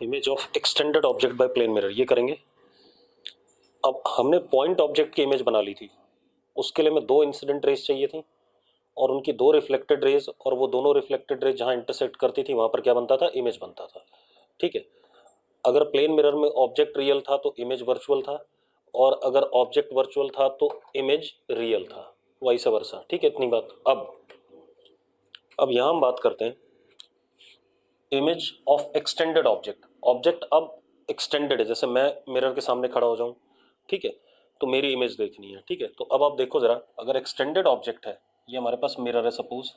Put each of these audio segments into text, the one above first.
Image of extended object by plane mirror, ये करेंगे। अब हमने पॉइंट ऑब्जेक्ट की इमेज बना ली थी, उसके लिए हमें दो इंसिडेंट रेज चाहिए थी और उनकी दो रिफ्लेक्टेड रेज, और वो दोनों रिफ्लेक्टेड रेज जहाँ इंटरसेक्ट करती थी वहां पर क्या बनता था, इमेज बनता था। ठीक है, अगर प्लेन मिरर में ऑब्जेक्ट रियल था तो इमेज वर्चुअल था, और अगर ऑब्जेक्ट वर्चुअल था तो इमेज रियल था, वैसा वर्सा। ठीक है, इतनी बात। अब यहां हम बात करते हैं image of extended object. Object अब एक्सटेंडेड है, जैसे मैं मिरर के सामने खड़ा हो जाऊं, ठीक है, तो मेरी इमेज देखनी है। ठीक है, तो अब आप देखो जरा, अगर एक्सटेंडेड ऑब्जेक्ट है, ये हमारे पास मिरर है सपोज,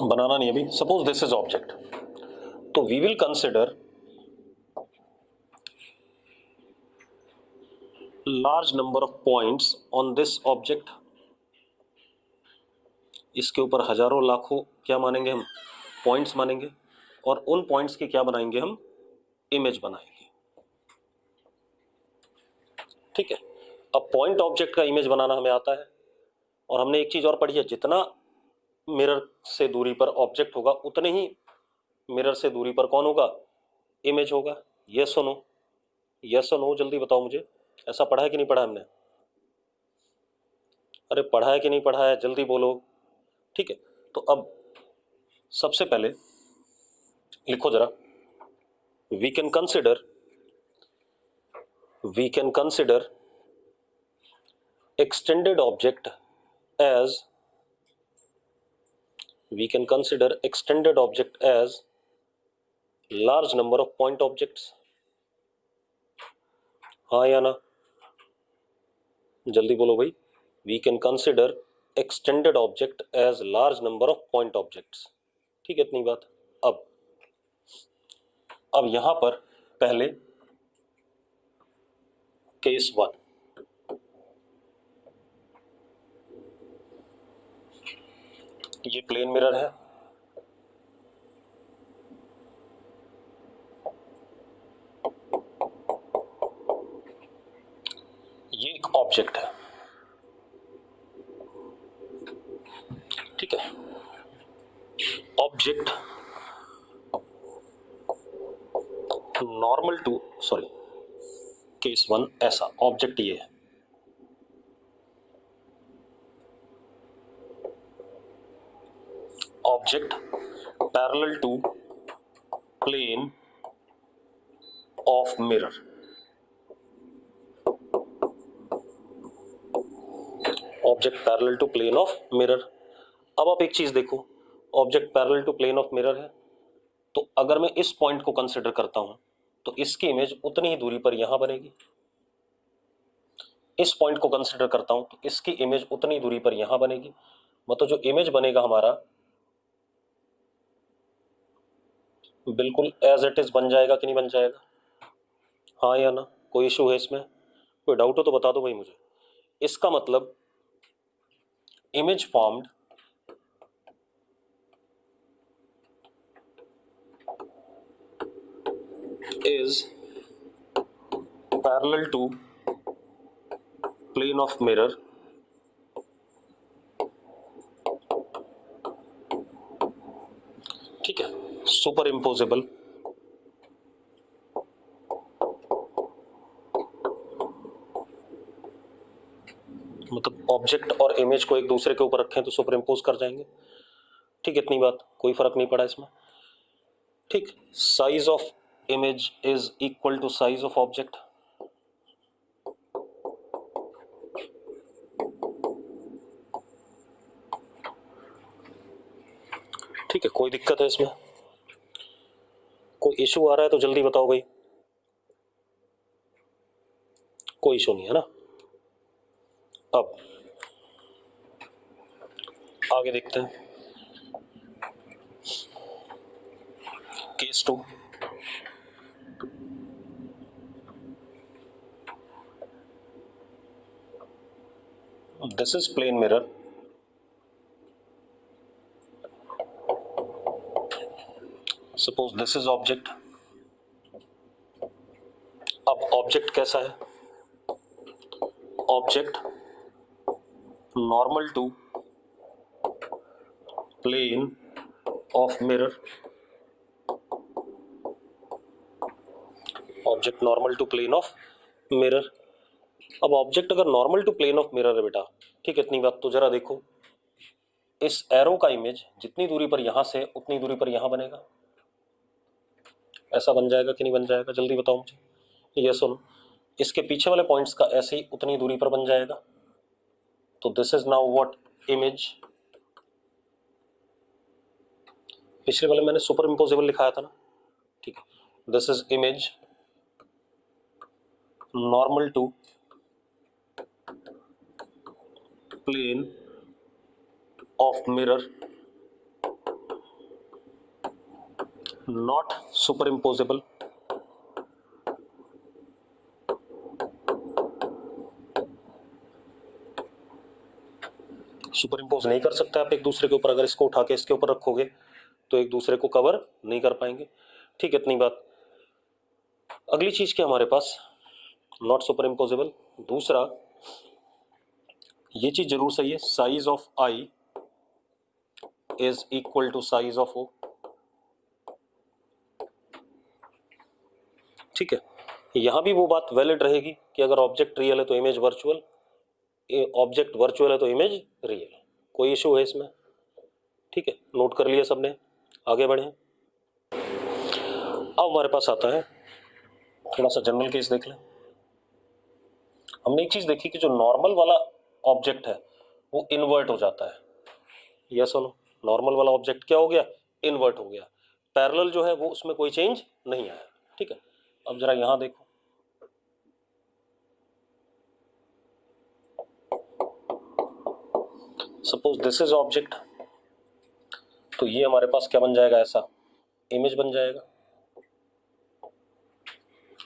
बनाना नहीं अभी, सपोज दिस इज ऑब्जेक्ट, तो we will consider large number of points on this object. इसके ऊपर हजारों लाखों क्या मानेंगे हम, पॉइंट्स मानेंगे, और उन पॉइंट्स की क्या बनाएंगे हम, इमेज बनाएंगे। ठीक है, अब पॉइंट ऑब्जेक्ट का इमेज बनाना हमें आता है, और हमने एक चीज और पढ़ी है, जितना मिरर से दूरी पर ऑब्जेक्ट होगा उतने ही मिरर से दूरी पर कौन होगा, इमेज होगा। यस और नो, यस और नो, जल्दी बताओ मुझे, ऐसा पढ़ा है कि नहीं पढ़ा हमने? अरे पढ़ा है कि नहीं पढ़ा है, जल्दी बोलो। ठीक है, तो अब सबसे पहले लिखो जरा, we can consider extended object as large number of point objects। हाँ या ना, जल्दी बोलो भाई। We can consider extended object as large number of point objects. ठीक है, इतनी बात। अब यहां पर पहले केस वन, ये प्लेन मिरर है, ये एक ऑब्जेक्ट है। ठीक है, object normal to, sorry, case one ऐसा, ऑब्जेक्ट ये है, object parallel to plane of mirror. Object parallel to plane of mirror. अब आप एक चीज देखो, object parallel to plane of mirror है, तो अगर मैं इस पॉइंट को कंसिडर करता हूं तो इसकी इमेज उतनी ही दूरी पर यहां बनेगी। इस पॉइंट को कंसिडर करता हूं तो इसकी इमेज उतनी ही दूरी पर यहां बनेगी। मतलब जो इमेज बनेगा हमारा बिल्कुल एज इट इज बन जाएगा कि नहीं बन जाएगा? हाँ या ना, कोई इशू है इसमें? कोई डाउट हो तो बता दो भाई मुझे। इसका मतलब image formed is parallel to plane of mirror ठीक है, सुपर इम्पोजेबल मतलब ऑब्जेक्ट और इमेज को एक दूसरे के ऊपर रखें तो सुपर इम्पोज कर जाएंगे। ठीक, इतनी बात, कोई फर्क नहीं पड़ा इसमें। ठीक, size of image is equal to size of object. ठीक है, कोई दिक्कत है इसमें? कोई इशू आ रहा है तो जल्दी बताओ भाई। कोई इशू नहीं है ना? अब आगे देखते हैं, case two. This is plane mirror, suppose this is object. अब ऑब्जेक्ट कैसा है? Object normal to plane of mirror, object normal to plane of mirror. अब ऑब्जेक्ट अगर normal to plane of mirror है बेटा, ठीक है, इतनी बात तो जरा देखो, इस एरो का इमेज जितनी दूरी पर यहां से उतनी दूरी पर यहां बनेगा, ऐसा बन जाएगा कि नहीं बन जाएगा, जल्दी बताओ मुझे। ये सुनो, इसके पीछे वाले पॉइंट्स का ऐसे ही उतनी दूरी पर बन जाएगा। तो this is now what image, पिछले वाले मैंने सुपर इम्पोजेबल लिखाया था ना, ठीक है, this is image normal to plane of mirror, not superimposable. Superimpose नहीं कर सकते आप एक दूसरे के ऊपर, अगर इसको उठा के इसके ऊपर रखोगे तो एक दूसरे को कवर नहीं कर पाएंगे, ठीक है, इतनी बात। अगली चीज क्या हमारे पास, नॉट सुपर इम्पोजेबल। दूसरा, ये चीज जरूर सही है, size of I is equal to size of O, ठीक है। यहां भी वो बात वैलिड रहेगी कि अगर ऑब्जेक्ट रियल है तो इमेज वर्चुअल, ऑब्जेक्ट वर्चुअल है तो इमेज रियल, कोई इशू है इसमें, ठीक है, नोट कर लिया सबने, आगे बढ़े। अब हमारे पास आता है थोड़ा सा जनरल केस देख लें। हमने एक चीज देखी कि जो नॉर्मल वाला ऑब्जेक्ट है वो इन्वर्ट हो जाता है, यस और नो, नॉर्मल वाला ऑब्जेक्ट क्या हो गया, इन्वर्ट हो गया। पैरेलल जो है वो उसमें कोई चेंज नहीं आया, ठीक है। अब जरा यहां देखो, सपोज दिस इज ऑब्जेक्ट, तो ये हमारे पास क्या बन जाएगा, ऐसा इमेज बन जाएगा,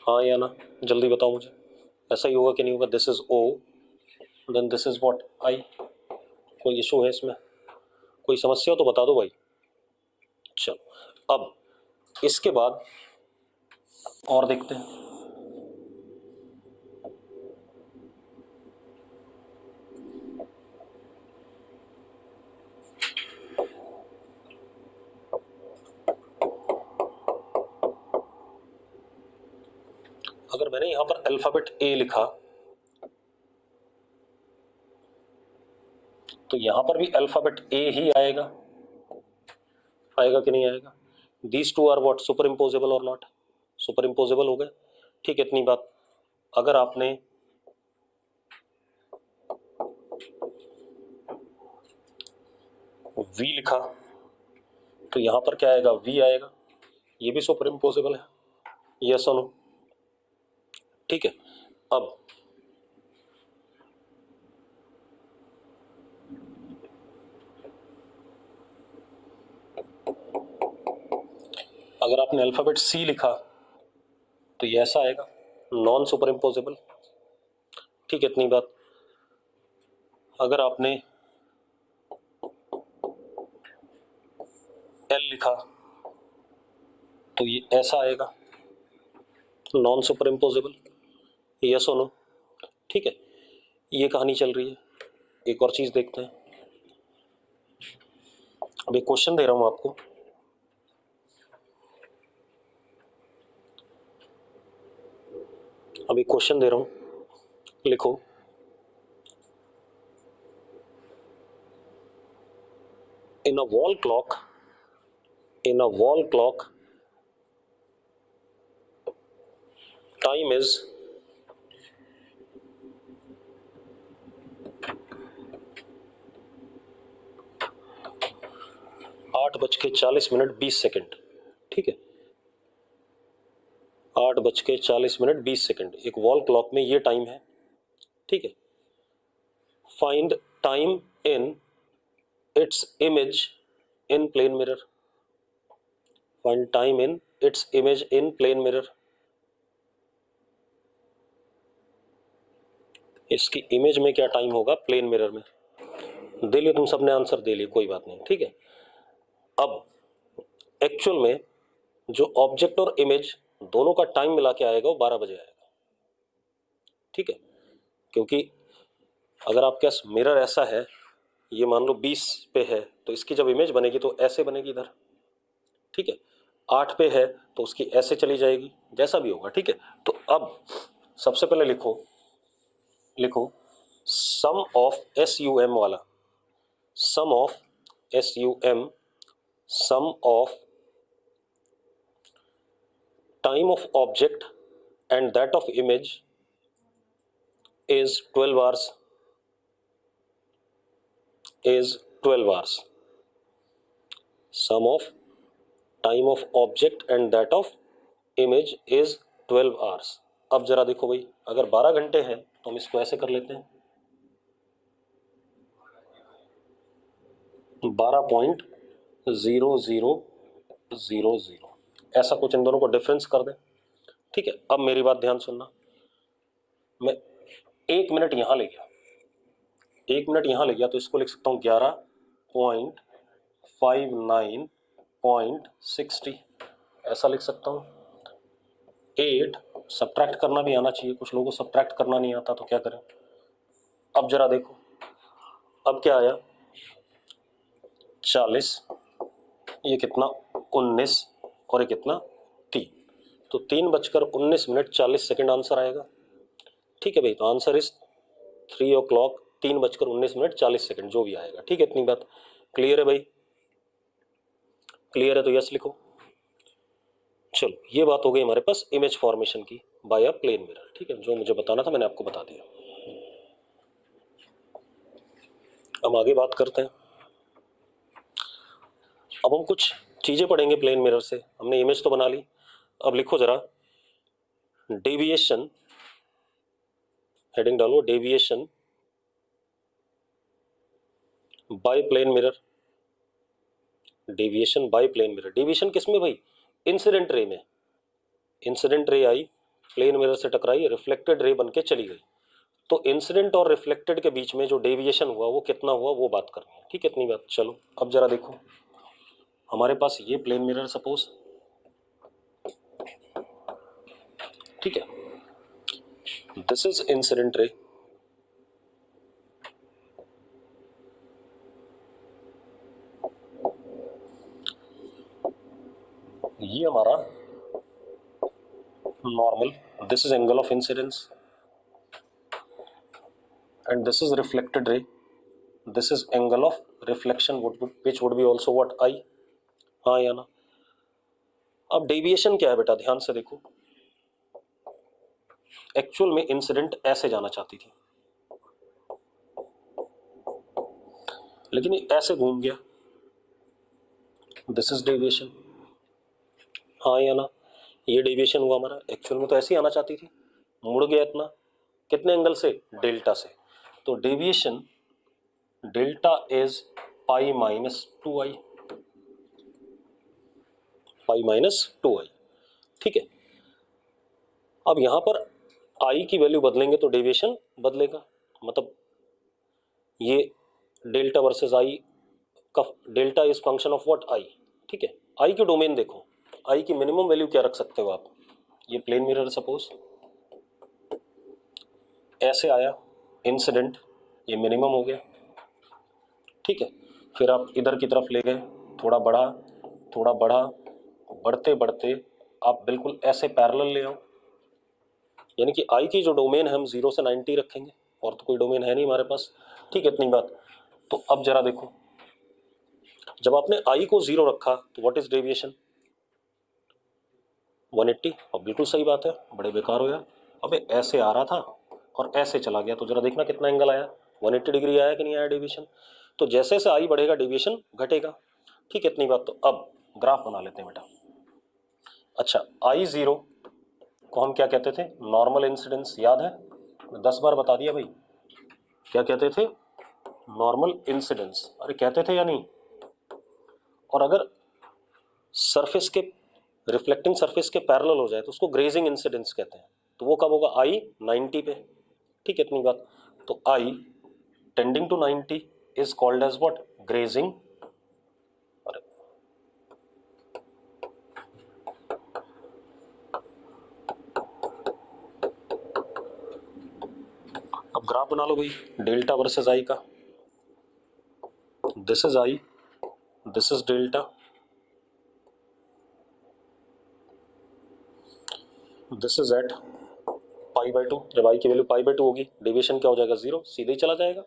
हाँ या ना, जल्दी बताओ मुझे, ऐसा ही होगा कि नहीं होगा। This is O, then this is what I, कोई इशू है इसमें, कोई समस्या हो तो बता दो भाई। चलो अब इसके बाद और देखते हैं। अगर मैंने यहां पर अल्फाबेट ए लिखा तो यहां पर भी अल्फाबेट ए ही आएगा, आएगा कि नहीं आएगा। These two are what superimposable और नॉट, सुपर इम्पोजेबल हो गए, ठीक है, इतनी बात। अगर आपने वी लिखा तो यहां पर क्या आएगा, वी आएगा, ये भी सुपर इम्पोजेबल है, यस और नो, ठीक है। अब अगर आपने अल्फाबेट सी लिखा तो ये ऐसा आएगा, नॉन सुपर इम्पोजेबल, ठीक है, इतनी बात। अगर आपने एल लिखा तो ये ऐसा आएगा, नॉन सुपर इम्पोजेबल, यस और नो, ठीक है। ये कहानी चल रही है। एक और चीज देखते हैं। अब एक क्वेश्चन दे रहा हूं आपको, अब एक क्वेश्चन दे रहा हूं, लिखो, in a wall clock, in a wall clock time is 8:40 minute 20 second, ठीक है, 8:40 मिनट 20 सेकेंड, एक वॉल क्लॉक में ये टाइम है, ठीक है। Find time in its image in plane mirror, find time in its image in plane mirror. इसकी image में क्या टाइम होगा प्लेन मिरर में, दे लियो तुम सबने आंसर दे लियो, कोई बात नहीं, ठीक है। अब एक्चुअल में जो ऑब्जेक्ट और इमेज दोनों का टाइम मिला के आएगा वो 12 बजे आएगा, ठीक है, क्योंकि अगर आपके पास मिरर ऐसा है, ये मान लो 20 पे है तो इसकी जब इमेज बनेगी तो ऐसे बनेगी इधर, ठीक है। 8 पे है तो उसकी ऐसे चली जाएगी, जैसा भी होगा, ठीक है। तो अब सबसे पहले लिखो लिखो सम ऑफ SUM वाला, sum of SUM, sum of time of object and that of image is 12 hours, is 12 hours. Sum of time of object and that of image is 12 hours. अब जरा देखो भाई, अगर 12 घंटे हैं तो हम इसको ऐसे कर लेते हैं 12.0000, ऐसा कुछ इन दोनों को डिफरेंस कर दें, ठीक है। अब मेरी बात ध्यान सुनना, मैं 1 मिनट यहां ले गया, 1 मिनट यहां ले गया तो इसको लिख सकता हूं 11.59.60, ऐसा लिख सकता हूं। 8 सब्ट्रैक्ट करना भी आना चाहिए, कुछ लोगों को सब्ट्रैक्ट करना नहीं आता तो क्या करें। अब जरा देखो, अब क्या आया 40, ये कितना 19 और ये कितना 3, तो 3:19 आंसर आएगा, ठीक है भाई। तो आंसर इज 3 o'clock, 3:19 जो भी आएगा, ठीक है। इतनी बात क्लियर है भाई, क्लियर है तो यस लिखो। चलो ये बात हो गई हमारे पास इमेज फॉर्मेशन की बाय अ प्लेन मिरर, ठीक है। जो मुझे बताना था मैंने आपको बता दिया। अब आगे बात करते हैं, अब हम कुछ चीजें पढ़ेंगे प्लेन मिरर से। हमने इमेज तो बना ली, अब लिखो जरा डेविएशन, हेडिंग डालो deviation by plane mirror, deviation by plane mirror. Deviation किसमें भाई, इंसिडेंट रे में। इंसिडेंट रे आई, प्लेन मिरर से टकराई, रिफ्लेक्टेड रे बन के चली गई, तो इंसिडेंट और रिफ्लेक्टेड के बीच में जो डेविएशन हुआ वो कितना हुआ वो बात करनी है, ठीक है। इतनी बात। चलो अब जरा देखो, हमारे पास ये प्लेन मिरर सपोज, ठीक है, दिस इज इंसिडेंट रे, ये हमारा normal, this is angle of incidence, and this is reflected ray, this is angle of reflection which would be also what I, हाँ या ना। अब डेविएशन क्या है बेटा, ध्यान से देखो, एक्चुअल में इंसिडेंट ऐसे जाना चाहती थी लेकिन ये ऐसे घूम गया, दिस इज डेविएशन, हाँ या ना। ये डेविएशन हुआ हमारा, एक्चुअल में तो ऐसे ही आना चाहती थी, मुड़ गया इतना, कितने एंगल से, डेल्टा से। तो deviation delta is pi minus 2i, pi minus 2i, ठीक है। अब यहां पर i की वैल्यू बदलेंगे तो डेविएशन बदलेगा, मतलब ये डेल्टा वर्सेस i का, delta is function of what i, ठीक है। i की डोमेन देखो, i की मिनिमम वैल्यू क्या रख सकते हो आप, ये प्लेन मिरर सपोज ऐसे आया इंसिडेंट, ये मिनिमम हो गया, ठीक है। फिर आप इधर की तरफ ले गए, थोड़ा बढ़ा थोड़ा बढ़ा, बढ़ते बढ़ते आप बिल्कुल ऐसे पैरेलल ले आओ, यानी कि आई की जो डोमेन है हम 0 से 90 रखेंगे, और तो कोई डोमेन है नहीं हमारे पास, ठीक है। इतनी बात। तो अब जरा देखो, जब आपने आई को 0 रखा तो व्हाट इज डेविएशन, 180, और बिल्कुल सही बात है, बड़े बेकार हो गया। अबे ऐसे आ रहा था और ऐसे चला गया, तो जरा देखना कितना एंगल आया, 180 डिग्री आया कि नहीं आया डेविएशन। तो जैसे जैसे आई बढ़ेगा डेविएशन घटेगा, ठीक है। इतनी बात। तो अब ग्राफ बना लेते हैं बेटा। अच्छा, I0 को हम क्या कहते थे, नॉर्मल इंसिडेंस, याद है, 10 बार बता दिया भाई, क्या कहते थे, नॉर्मल इंसिडेंस, अरे कहते थे या नहीं। और अगर सरफेस के, रिफ्लेक्टिंग सरफेस के पैरेलल हो जाए तो उसको ग्रेजिंग इंसिडेंस कहते हैं, तो वो कब होगा, I 90 पे, ठीक है। इतनी बात। तो I tending to 90 is called as what, grazing, अब ग्राफ बना लो भाई डेल्टा वर्सेस आई का, this is I, this is delta, this is at pi by 2। जब आई की वैल्यू पाई बाई 2 होगी, डेविएशन क्या हो जाएगा, 0, सीधे ही चला जाएगा।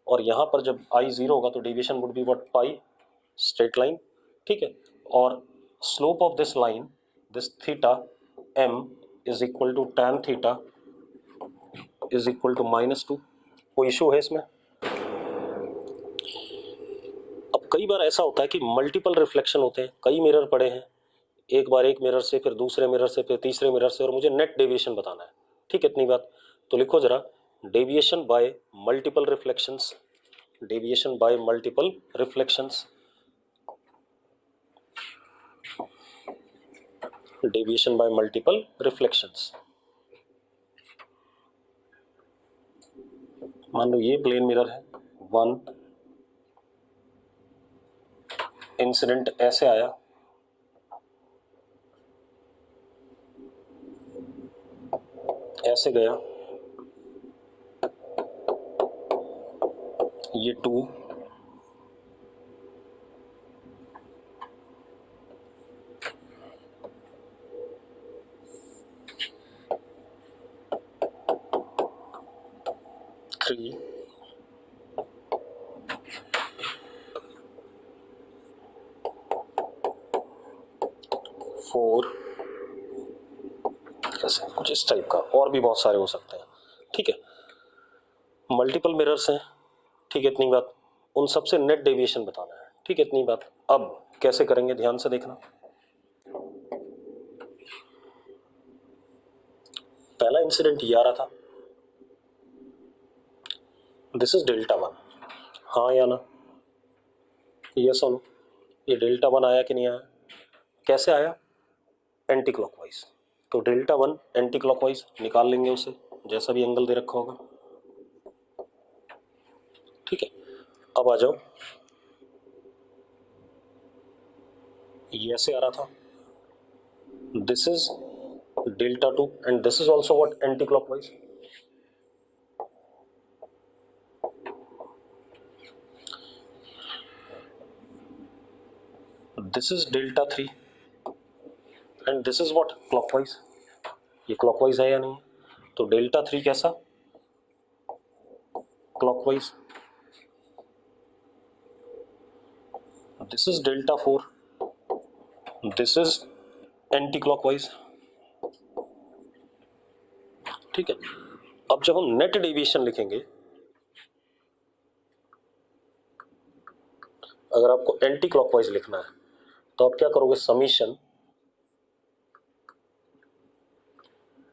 और यहाँ पर जब आई 0 होगा तो deviation would be what, pi, straight line, ठीक है। और slope of this line, this theta m is equal to tan theta is equal to -2। कोई इशू है इसमें? अब कई बार ऐसा होता है कि मल्टीपल रिफ्लेक्शन होते हैं, कई मिरर पड़े हैं, एक बार एक मिरर से, फिर दूसरे मिरर से, फिर तीसरे मिरर से, और मुझे नेट डेविएशन बताना है, ठीक है। इतनी बात तो लिखो जरा, deviation bye multiple reflections, deviation bye multiple reflections, deviation bye multiple reflections. मान लो ये प्लेन मिरर है, वन इंसिडेंट ऐसे आया, ऐसे गया, ये 2, थ्री, 4, ऐसे कुछ इस टाइप का, और भी बहुत सारे हो सकते हैं, ठीक है। मल्टीपल मिरर्स हैं, ठीक है, इतनी बात। उन सबसे नेट डेविएशन बताना है, ठीक है, इतनी बात। अब कैसे करेंगे, ध्यान से देखना। पहला इंसिडेंट ये आ रहा था, दिस इज डेल्टा 1, हाँ या ना, यस और नो। ये डेल्टा 1 आया कि नहीं आया? कैसे आया? Anti clockwise. तो डेल्टा 1 एंटी क्लॉकवाइज निकाल लेंगे उसे, जैसा भी एंगल दे रखा होगा, ठीक है। अब आ जाओ, ये ऐसे आ रहा था, this is delta 2 and this is also what, anti clockwise. This is delta 3 and this is what, clockwise. ये क्लॉकवाइज है या नहीं? तो डेल्टा 3 कैसा, clockwise. This is delta 4, this is anti clockwise, ठीक है। अब जब हम नेट डेविएशन लिखेंगे, अगर आपको एंटी क्लॉकवाइज लिखना है तो आप क्या करोगे, समीशन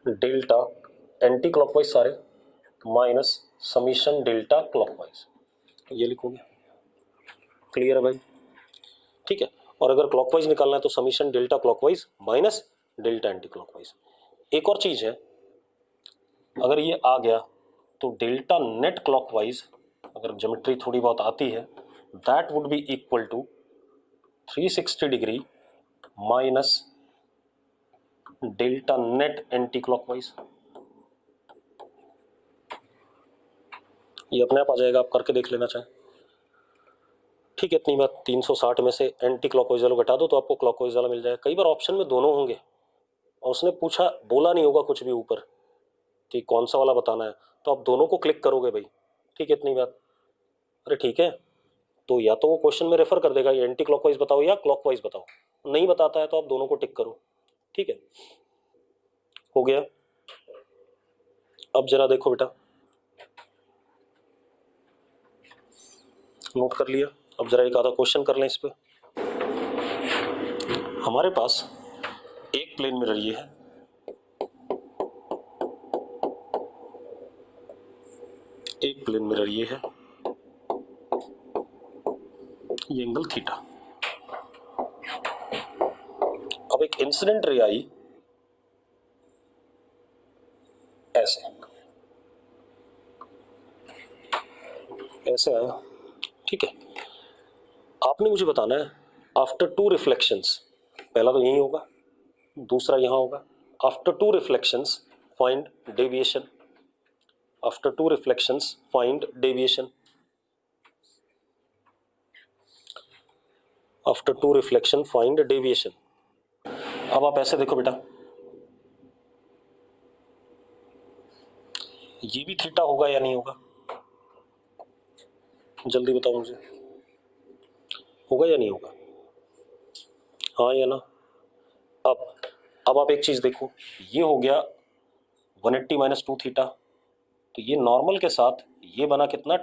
डेल्टा एंटी क्लॉकवाइज सारे माइनस समीशन डेल्टा क्लॉकवाइज, ये लिखोगे। क्लियर है भाई? ठीक है। और अगर क्लॉकवाइज निकालना है तो summation delta clockwise minus delta anti clockwise. एक और चीज है, अगर ये आ गया तो डेल्टा नेट क्लॉकवाइज, अगर ज्योमेट्री थोड़ी बहुत आती है, that would be equal to 360 degree minus delta net anti clockwise. ये अपने आप आ जाएगा, आप करके देख लेना चाहें, ठीक है। इतनी बात, 360 में से एंटी क्लॉकवाइज वाला घटा दो तो आपको क्लॉकवाइज वाला मिल जाएगा। कई बार ऑप्शन में दोनों होंगे और उसने पूछा, बोला नहीं होगा कुछ भी ऊपर कि कौन सा वाला बताना है, तो आप दोनों को क्लिक करोगे भाई, ठीक है, इतनी बात। अरे ठीक है, तो या तो वो क्वेश्चन में रेफर कर देगा, ये एंटी क्लॉकवाइज बताओ या क्लॉकवाइज बताओ, नहीं बताता है तो आप दोनों को टिक करो, ठीक है। हो गया। अब जरा देखो बेटा, नोट कर लिया? अब जरा एक आधा क्वेश्चन कर लें इस पे। हमारे पास एक प्लेन मिरर ये है, एक प्लेन मिरर ये है, ये एंगल थीटा। अब एक इंसिडेंट रे आई ऐसे, ऐसे आया, ठीक है। आपने मुझे बताना है आफ्टर टू रिफ्लेक्शंस, पहला तो यही होगा, दूसरा यहां होगा, after two reflections find deviation, after two reflections find deviation. After two reflection find deviation. अब आप ऐसे देखो बेटा, ये भी थीटा होगा या नहीं होगा, जल्दी बताओ मुझे, होगा या नहीं होगा, हाँ या ना। अब आप एक चीज देखो, ये हो गया 180 माइनस टू थीटा, तो ये नॉर्मल के साथ ये बना कितना,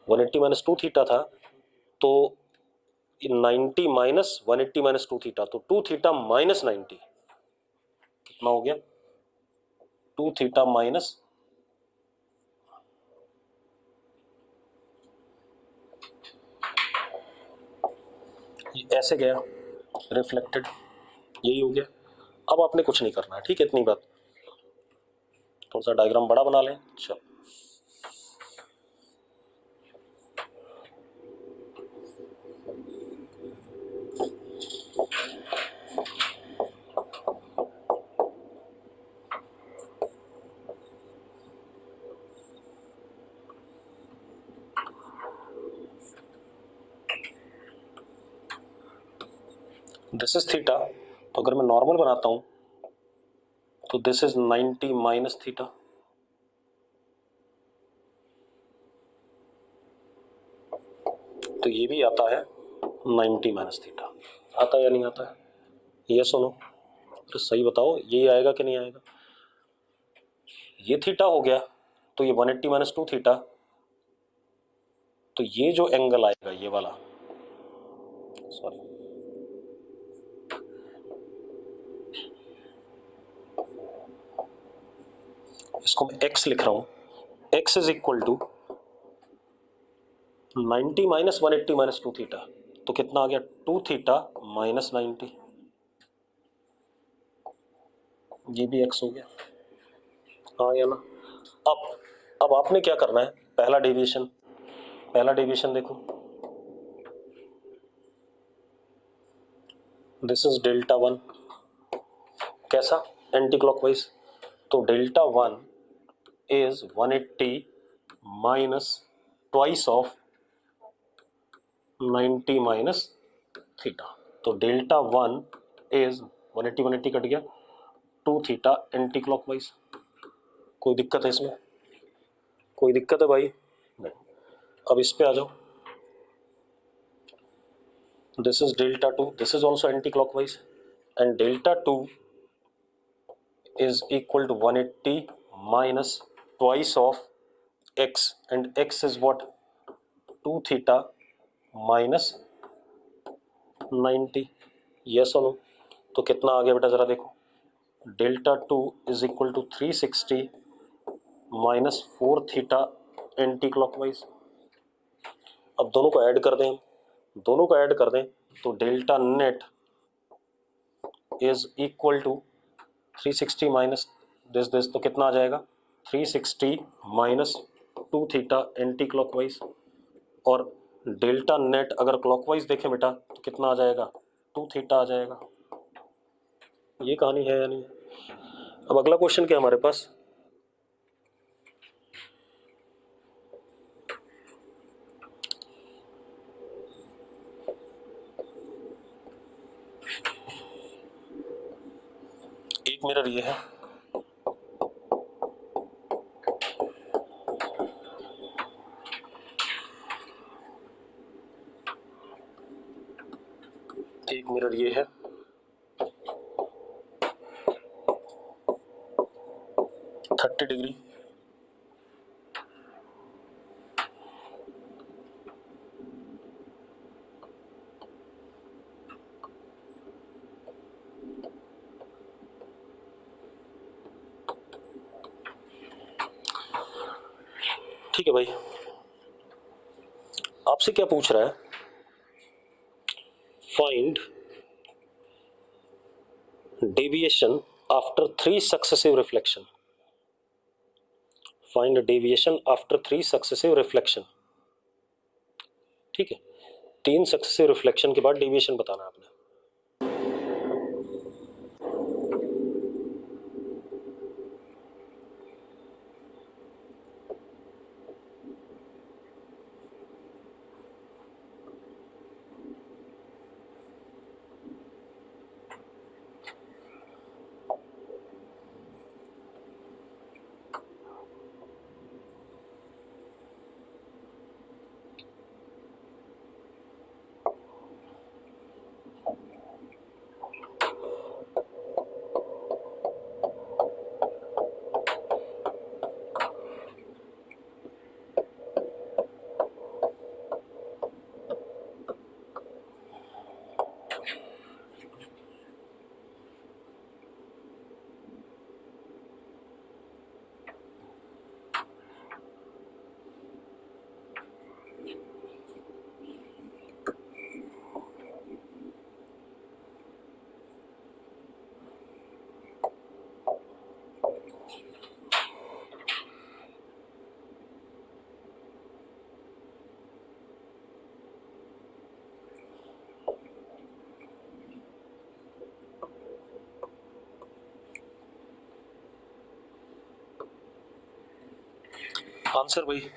180 माइनस टू थीटा था, तो 90 माइनस 180 माइनस टू थीटा, तो टू थीटा माइनस 90 कितना हो गया, टू थीटा माइनस, ऐसे गया रिफ्लेक्टेड, यही हो गया। अब आपने कुछ नहीं करना है, ठीक है, इतनी बात। थोड़ा सा डायग्राम बड़ा बना लें, चलो। दिस इज थीटा, तो अगर मैं नॉर्मल बनाता हूं तो दिस इज 90 माइनस थीटा, तो ये भी आता है 90 माइनस थीटा, आता है या नहीं आता है, ये सुनो, तो सही बताओ, ये आएगा कि नहीं आएगा, ये थीटा हो गया, तो ये 180 माइनस टू थीटा, तो ये जो एंगल आएगा ये वाला, सॉरी, इसको मैं x लिख रहा हूं, x is equal to 90 minus 180 minus two theta, तो कितना आ गया, टू थीटा माइनस 90, ये भी x हो गया, हाँ या ना। अब आपने क्या करना है, पहला डेविएशन देखो, दिस इज डेल्टा वन, कैसा, एंटी क्लॉकवाइज, तो delta one is 180 minus twice of 90 minus theta, तो डेल्टा वन इज 180 180 कट गया, टू थीटा एंटी क्लॉकवाइज। कोई दिक्कत है इसमें, कोई दिक्कत है भाई, नहीं। अब इस पे आ जाओ, this is delta two, this is also anti clockwise, and delta two is equal to 180 minus twice of x, and x is what, 2 theta minus 90, yes or no, तो कितना आ गया बेटा जरा देखो, delta two is equal to 360 minus 4 theta anti clockwise. अब दोनों को add कर दें, दोनों को ऐड कर दें, तो delta net is equal to 360 minus this, तो कितना आ जाएगा, 360 minus two theta anti clockwise, और डेल्टा नेट अगर क्लॉकवाइज देखें बेटा तो कितना आ जाएगा, टू थीटा आ जाएगा। ये कहानी है या नहीं। अब अगला क्वेश्चन क्या हमारे पास, एक मिरर ये है, एक मिरर ये है, 30 डिग्री, ठीक है भाई। आपसे क्या पूछ रहा है, find deviation after three successive reflection, find deviation after three successive reflection, ठीक है, तीन सक्सेसिव रिफ्लेक्शन के बाद डेविएशन बताना है आपने। आंसर भाई।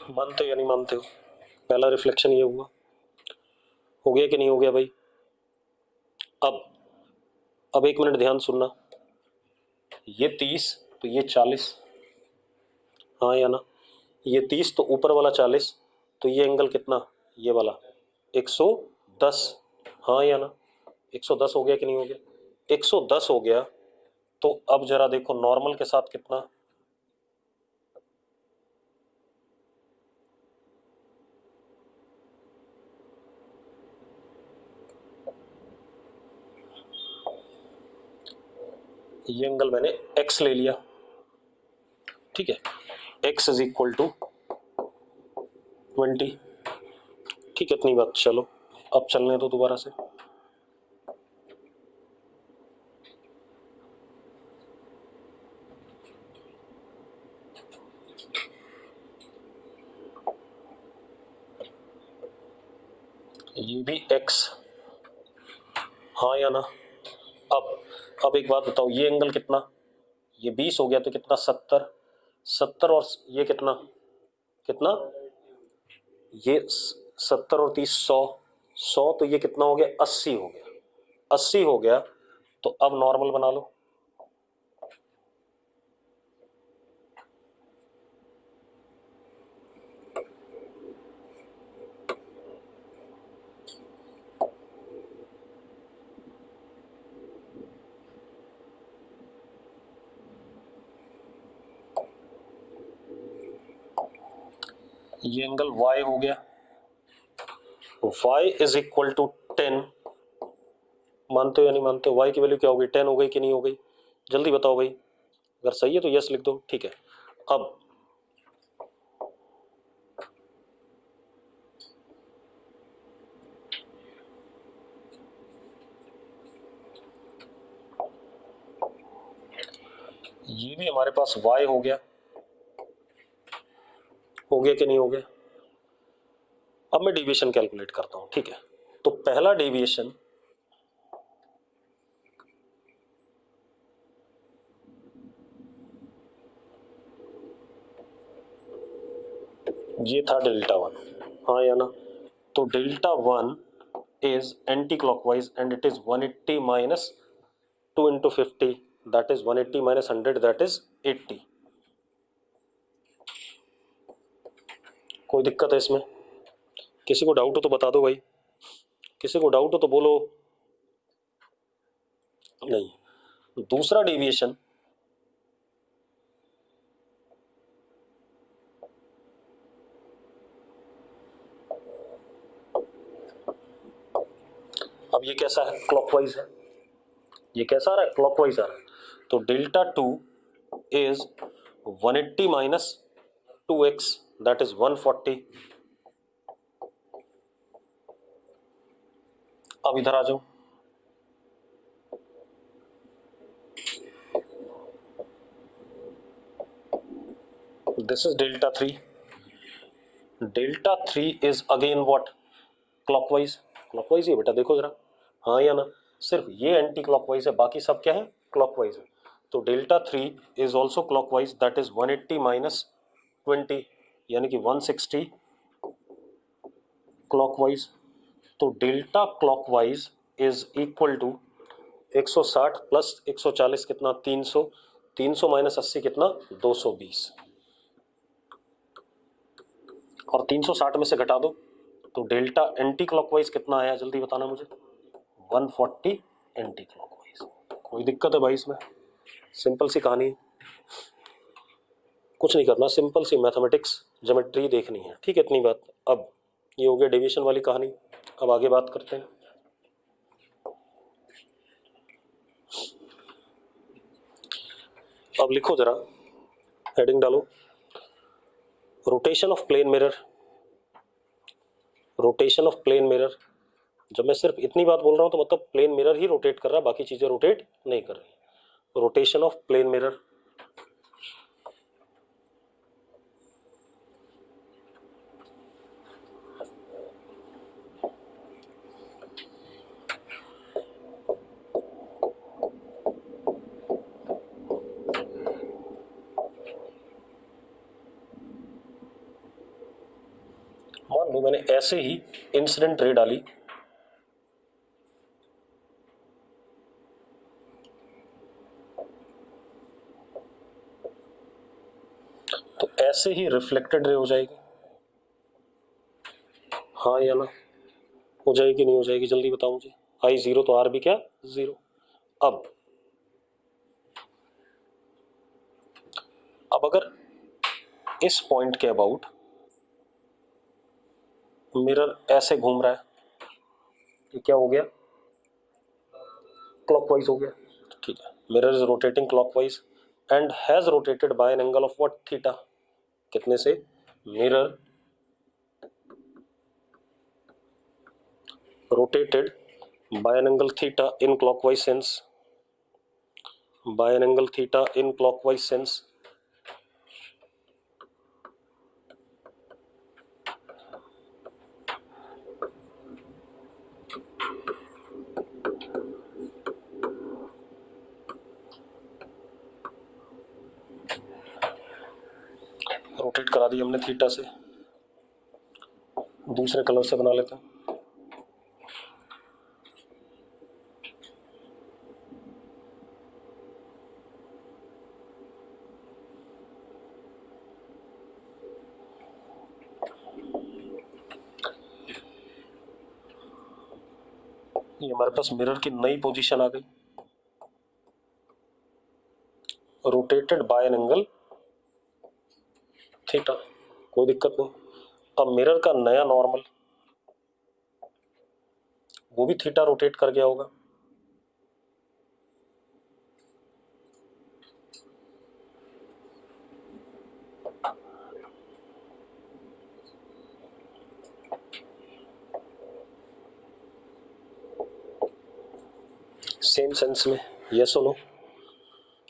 मानते हो या नहीं मानते हो? पहला रिफ्लेक्शन ये हुआ, हो गया कि नहीं हो गया भाई? अब 1 मिनट ध्यान सुनना, ये 30 तो ये 40, हाँ या ना? ये 30 तो ऊपर वाला 40, तो ये एंगल कितना, ये वाला 110, हाँ या ना? 110 हो गया कि नहीं हो गया? 110 हो गया। तो अब जरा देखो नॉर्मल के साथ कितना, ये एंगल मैंने x ले लिया, ठीक है, x इज इक्वल टू 20, ठीक है, इतनी बात। चलो अब चलने दो दोबारा से। ये भी x, हाँ या ना? अब एक बात बताओ, ये एंगल कितना, ये 20 हो गया तो कितना, 70, 70 और ये कितना, कितना, ये 70 और 30 100, 100 तो ये कितना हो गया, 80 हो गया, 80 हो गया। तो अब नॉर्मल बना लो। ये एंगल y हो गया, y इज इक्वल टू 10, मानते हो या नहीं मानते हो? y की वैल्यू क्या हो गई, 10 हो गई कि नहीं हो गई? जल्दी बताओ भाई, अगर सही है तो यस लिख दो, ठीक है। अब ये भी हमारे पास y हो गया कि नहीं हो गया? अब मैं डेविएशन कैलकुलेट करता हूं, ठीक है। तो पहला डेविएशन, ये था डेल्टा 1, हाँ या ना? तो delta 1 is anti-clockwise and it is 180 minus 2 into 50, that is 180 minus 100, that is 80। कोई दिक्कत है इसमें? किसी को डाउट हो तो बता दो भाई, किसी को डाउट हो तो बोलो। नहीं, दूसरा डेविएशन, अब ये कैसा है, क्लॉकवाइज है, ये कैसा आ रहा है, क्लॉकवाइज आ रहा है। तो delta 2 is 180 minus 2x, that is 140। अब इधर आ जाओ, this is delta 3, delta 3 is again what, clockwise, clockwise ही बेटा, देखो जरा, हाँ या ना? सिर्फ ये एंटी क्लॉकवाइज है, बाकी सब क्या है, क्लॉकवाइज है। तो delta 3 is also clockwise, that is 180 minus 20, यानी कि 160 क्लॉकवाइज। तो delta clockwise is equal to 160 plus 140 कितना, 300, 300 माइनस 80 कितना, 220, और 360 में से घटा दो तो डेल्टा एंटी क्लॉकवाइज कितना आया, जल्दी बताना मुझे, 140 एंटी क्लॉकवाइज। कोई दिक्कत है भाई इसमें? सिंपल सी कहानी, कुछ नहीं करना, सिंपल सी मैथमेटिक्स ज्योमेट्री देखनी है, ठीक है, इतनी बात। अब ये हो गया डेविएशन वाली कहानी, अब आगे बात करते हैं। अब लिखो जरा, हेडिंग डालो, rotation of plane mirror, rotation of plane mirror जब मैं सिर्फ इतनी बात बोल रहा हूँ तो मतलब प्लेन मिरर ही रोटेट कर रहा है, बाकी चीजें रोटेट नहीं कर रही। Rotation of plane mirror. मान लो मैंने ऐसे ही इंसिडेंट रे डाली, तो ऐसे ही रिफ्लेक्टेड रे हो जाएगी, हाँ या ना? हो जाएगी नहीं हो जाएगी, जल्दी बताओ मुझे। आई जीरो तो आर भी क्या जीरो। अब अगर इस पॉइंट के अबाउट मिरर ऐसे घूम रहा है, ये क्या हो गया? क्लॉकवाइज हो गया, ठीक है। Mirror is rotating clockwise and has rotated by an angle of what? Theta. कितने से? Mirror rotated by an angle theta in clockwise sense, by an angle theta in clockwise sense. Rotate करा दी हमने theta से, दूसरे colour से बना लेते हैं। ये हमारे पास मिरर की नई पोजीशन आ गई, rotated by an angle theta, कोई दिक्कत नहीं। अब मिरर का नया नॉर्मल, वो भी थीटा रोटेट कर गया होगा। सेम सेंस में, यस और नो?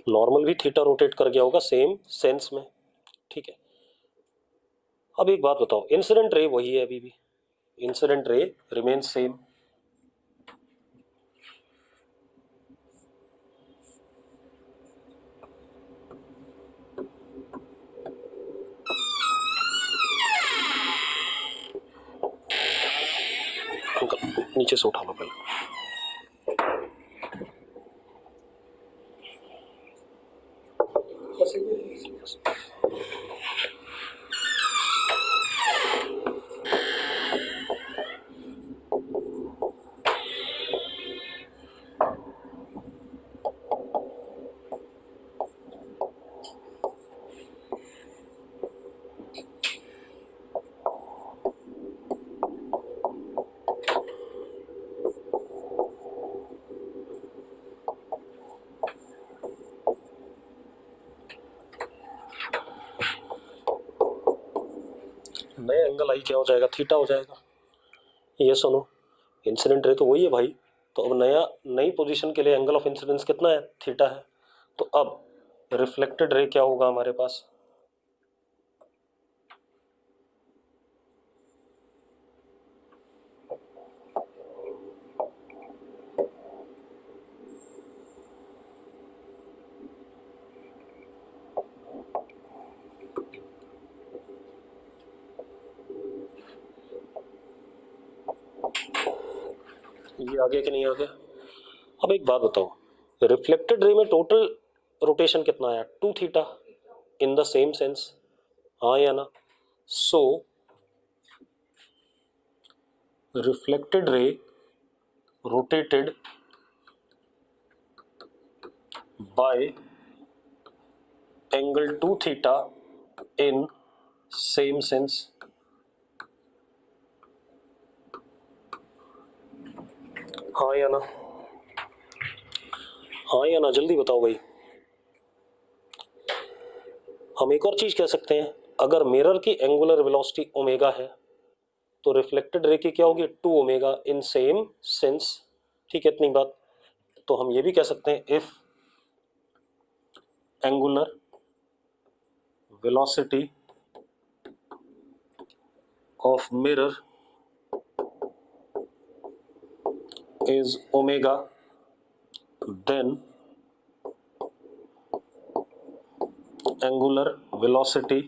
नॉर्मल भी थीटा रोटेट कर गया होगा सेम सेंस में, ठीक है। अब एक बात बताओ, इंसिडेंट रे वही है अभी भी, इंसिडेंट रे रिमेन्स सेम। नीचे से उठा लो पहले। नया एंगल आई क्या हो जाएगा? थीटा हो जाएगा, ये सुनो। इंसिडेंट रे तो वही है भाई, तो अब नया नई पोजीशन के लिए एंगल ऑफ इंसिडेंस कितना है? थीटा है। तो अब रिफ्लेक्टेड रे क्या होगा हमारे पास? ये आ गया कि नहीं आ गया? अब एक बात बताओ, रिफ्लेक्टेड रे में टोटल रोटेशन कितना आया? 2 theta in the same sense, हाँ या ना? So reflected ray rotated by angle 2 theta in same sense, हाँ या ना? हाँ या ना, जल्दी बताओ भाई। हम एक और चीज कह सकते हैं, अगर मिरर की एंगुलर वेलोसिटी ओमेगा है तो रिफ्लेक्टेड रे की क्या होगी 2 ओमेगा इन सेम सेंस। ठीक है, इतनी बात। तो हम ये भी कह सकते हैं if angular velocity of mirror is omega, then angular velocity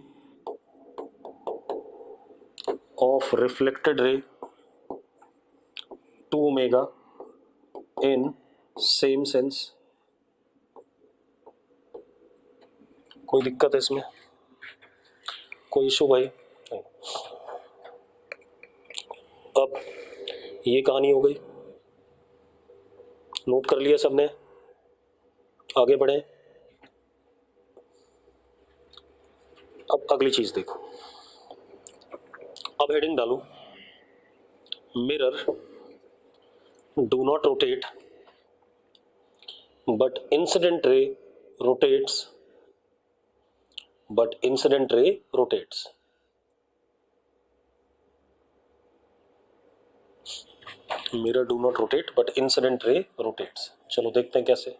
of reflected ray 2 omega in same sense। कोई दिक्कत है इसमें, कोई इशू भाई? नहीं। अब ये कहानी हो गई, नोट कर लिया सबने, आगे बढ़े। अब अगली चीज देखो, अब हेडिंग डालो mirror do not rotate but incident ray rotates, but incident ray rotates. Mirror do not rotate but incident ray rotates. चलो देखते हैं कैसे।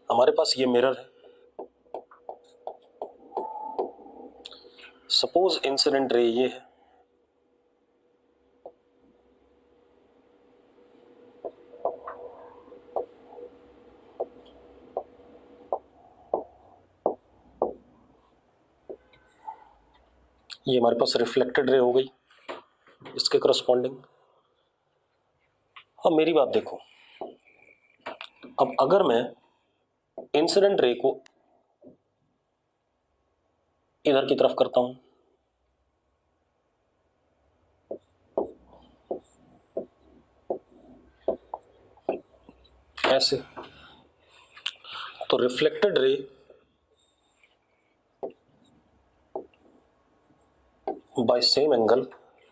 हमारे पास ये मिरर है, सपोज इंसिडेंट रे ये है, ये हमारे पास रिफ्लेक्टेड रे हो गई इसके करस्पॉन्डिंग। अब मेरी बात देखो, अब अगर मैं इंसिडेंट रे को इधर की तरफ करता हूं, ऐसे, तो reflected ray by same angle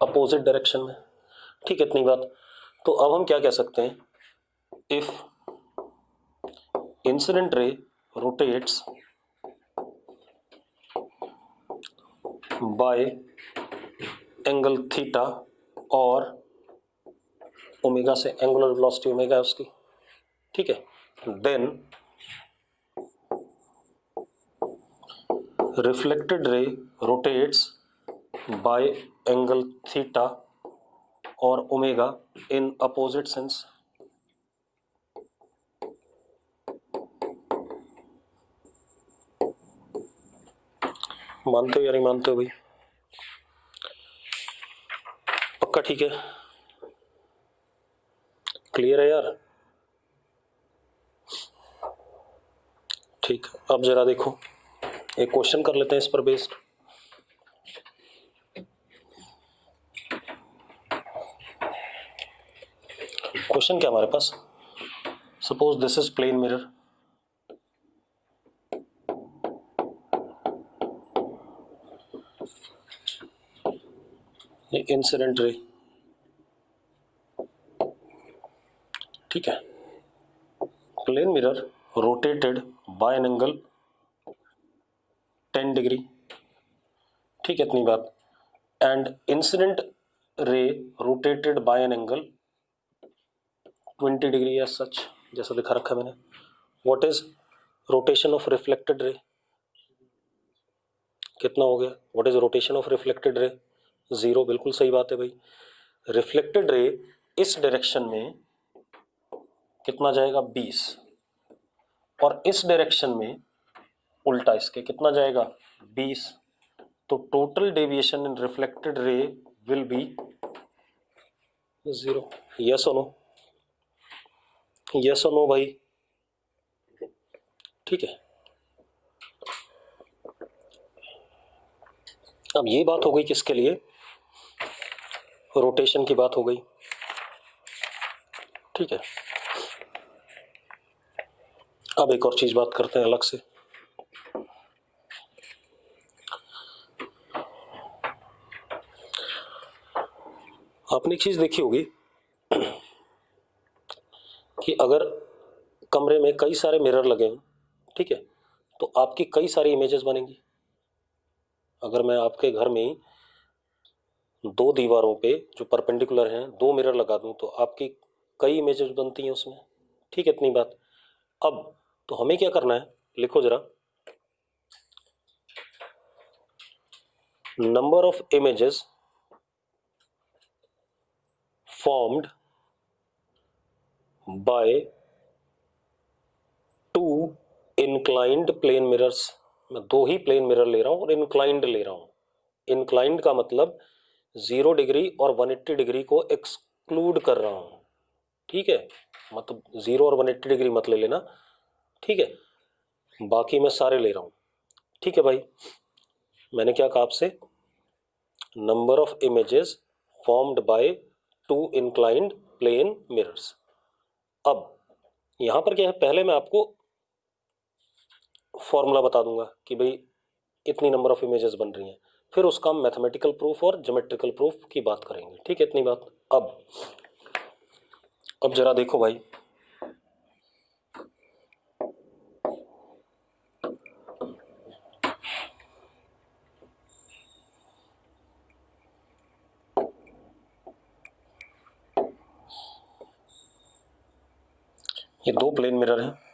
opposite direction में। ठीक है, इतनी बात। तो अब हम क्या कह सकते हैं, if incident ray rotates by angle theta और ओमेगा से, एंगुलर वेलोसिटी ओमेगा है उसकी, ठीक है, then reflected ray rotates by angle theta और ओमेगा इन अपोजिट सेंस। मानते हो या नहीं मानते हो भाई? पक्का ठीक है, क्लियर है यार? ठीक, अब जरा देखो, एक क्वेश्चन कर लेते हैं इस पर बेस्ड। क्वेश्चन क्या हमारे पास, suppose this is plane mirror, ये इंसिडेंट रे, ठीक है, plane mirror rotated by an angle 10 degree, ठीक है, इतनी बात, and incident ray rotated by an angle 20 degree as such, जैसा दिखा रखा है मैंने। What is rotation of reflected ray? कितना हो गया? What is rotation of reflected ray? 0। बिल्कुल सही बात है भाई। रिफ्लेक्टेड रे इस डायरेक्शन में कितना जाएगा? 20, और इस डायरेक्शन में उल्टा इसके कितना जाएगा? 20। तो total deviation in reflected ray will be 0। Yes और नो? यस और नो भाई? ठीक है, अब ये बात हो गई किसके लिए? रोटेशन की बात हो गई, ठीक है। अब एक और चीज बात करते हैं अलग से। आपने एक चीज देखी होगी कि अगर कमरे में कई सारे मिरर लगे हैं, ठीक है, तो आपकी कई सारी इमेजेस बनेंगी। अगर मैं आपके घर में दो दीवारों पे जो परपेंडिकुलर हैं दो मिरर लगा दूं तो आपकी कई इमेजेस बनती हैं उसमें। ठीक है, इतनी बात। अब तो हमें क्या करना है, लिखो जरा, number of images formed by two inclined plane mirrors. मैं दो ही प्लेन मिरर ले रहा हूं और इंक्लाइंड ले रहा हूं। इंक्लाइंड का मतलब 0 डिग्री और 180 डिग्री को एक्सक्लूड कर रहा हूं। ठीक है, मतलब 0 और 180 डिग्री मत ले लेना। ठीक है, बाकी मैं सारे ले रहा हूं। ठीक है भाई, मैंने क्या कहा आपसे, number of images formed by two inclined plane mirrors. अब यहां पर क्या है, पहले मैं आपको फॉर्मूला बता दूंगा कि भाई इतनी नंबर ऑफ इमेजेस बन रही हैं, फिर उसका हम मैथमेटिकल प्रूफ और ज्योमेट्रिकल प्रूफ की बात करेंगे। ठीक है, इतनी बात। अब जरा देखो भाई, ये दो प्लेन मिरर हैं।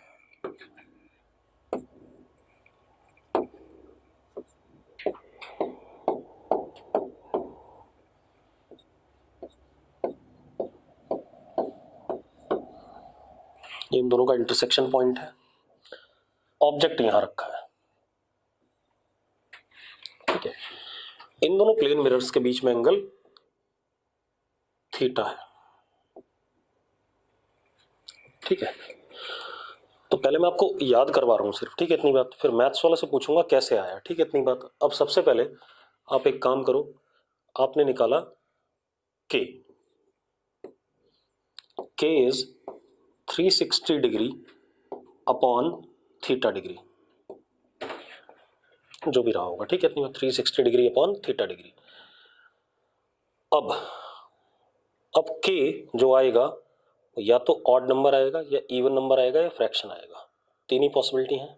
इन दोनों का इंटरसेक्शन पॉइंट है, ऑब्जेक्ट यहां रखा है। ठीक है, इन दोनों प्लेन मिरर्स के बीच में एंगल थीटा है। ठीक है, तो पहले मैं आपको याद करवा रहा हूं सिर्फ। ठीक है, इतनी बात। फिर मैथ्स वाला से पूछूंगा कैसे आया। ठीक है, इतनी बात। अब सबसे पहले आप एक काम करो, आपने निकाला के। के is 360 degree upon theta degree, जो भी रहा होगा। ठीक है, इतनी बात। 360 डिग्री अपॉन थीटा डिग्री। अब के जो आएगा या तो ऑड नंबर आएगा या इवन नंबर आएगा या फ्रैक्शन आएगा। तीन ही पॉसिबिलिटी हैं,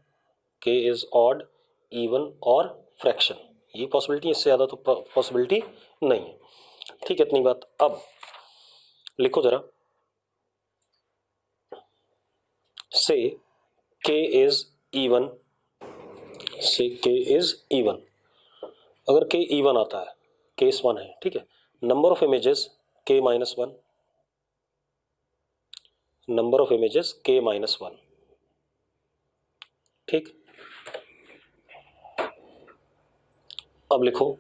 के इज ऑड, इवन और फ्रैक्शन। ये पॉसिबिलिटी, इससे ज्यादा तो पॉसिबिलिटी नहीं है। ठीक है, इतनी बात। अब लिखो जरा, से के इज इवन, से के इज इवन। अगर के इवन आता है, केस 1 है। ठीक है, नंबर ऑफ इमेजेस के माइनस 1, नंबर ऑफ इमेजेस के माइनस 1। ठीक, अब लिखो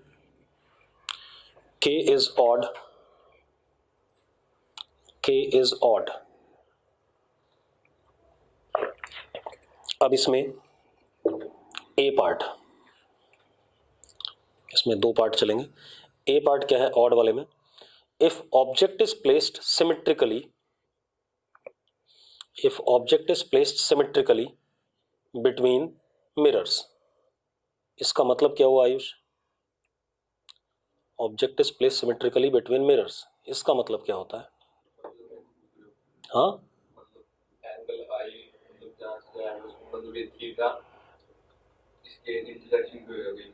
के इज ऑड, के इज ऑड। अब इसमें ए पार्ट, इसमें दो पार्ट चलेंगे। ए पार्ट क्या है ऑड वाले में, if object is placed symmetrically, if object is placed symmetrically between mirrors. इसका मतलब क्या हुआ Ayush, object is placed symmetrically between mirrors, इसका मतलब क्या होता है? हाँ, एंगल आई मतलब जहाँ से एंगल मतलब ये थीटा इसके इंटरसेक्शन पे हो गई।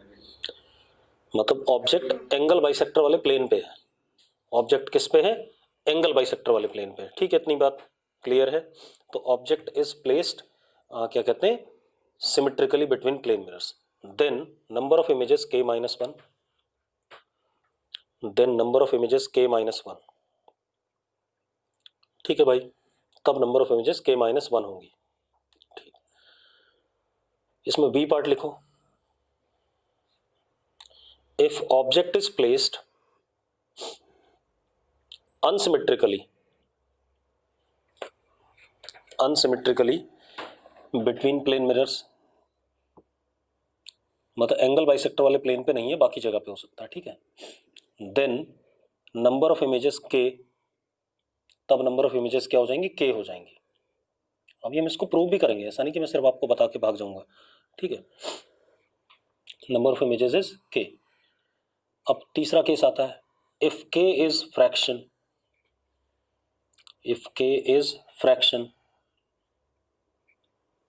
मतलब ऑब्जेक्ट एंगल बाइसेक्टर वाले प्लेन पे है। ऑब्जेक्ट किस पे है? एंगल बाइसेक्टर वाले प्लेन पे। ठीक है, इतनी बात क्लियर है। तो ऑब्जेक्ट इज प्लेस्ड क्या कहते हैं, symmetrically between plane mirrors. Then number of images के minus 1, then number of images के माइनस 1। ठीक है भाई, तब नंबर ऑफ इमेजेस के माइनस 1 होंगी। ठीक, इसमें बी पार्ट लिखो, if object is placed unsymmetrically, unsymmetrically between plane mirrors, मतलब एंगल बाइसेक्टर वाले प्लेन पे नहीं है, बाकी जगह पे हो सकता है। ठीक है, देन नंबर ऑफ इमेजेस के, तब नंबर ऑफ इमेजेस क्या हो जाएंगी, के हो जाएंगी। अभी हम इसको प्रूव भी करेंगे, ऐसा नहीं कि मैं सिर्फ आपको बता के भाग जाऊंगा। ठीक है, नंबर ऑफ इमेजेस इज के। अब तीसरा केस आता है, इफ के is fraction, if k is fraction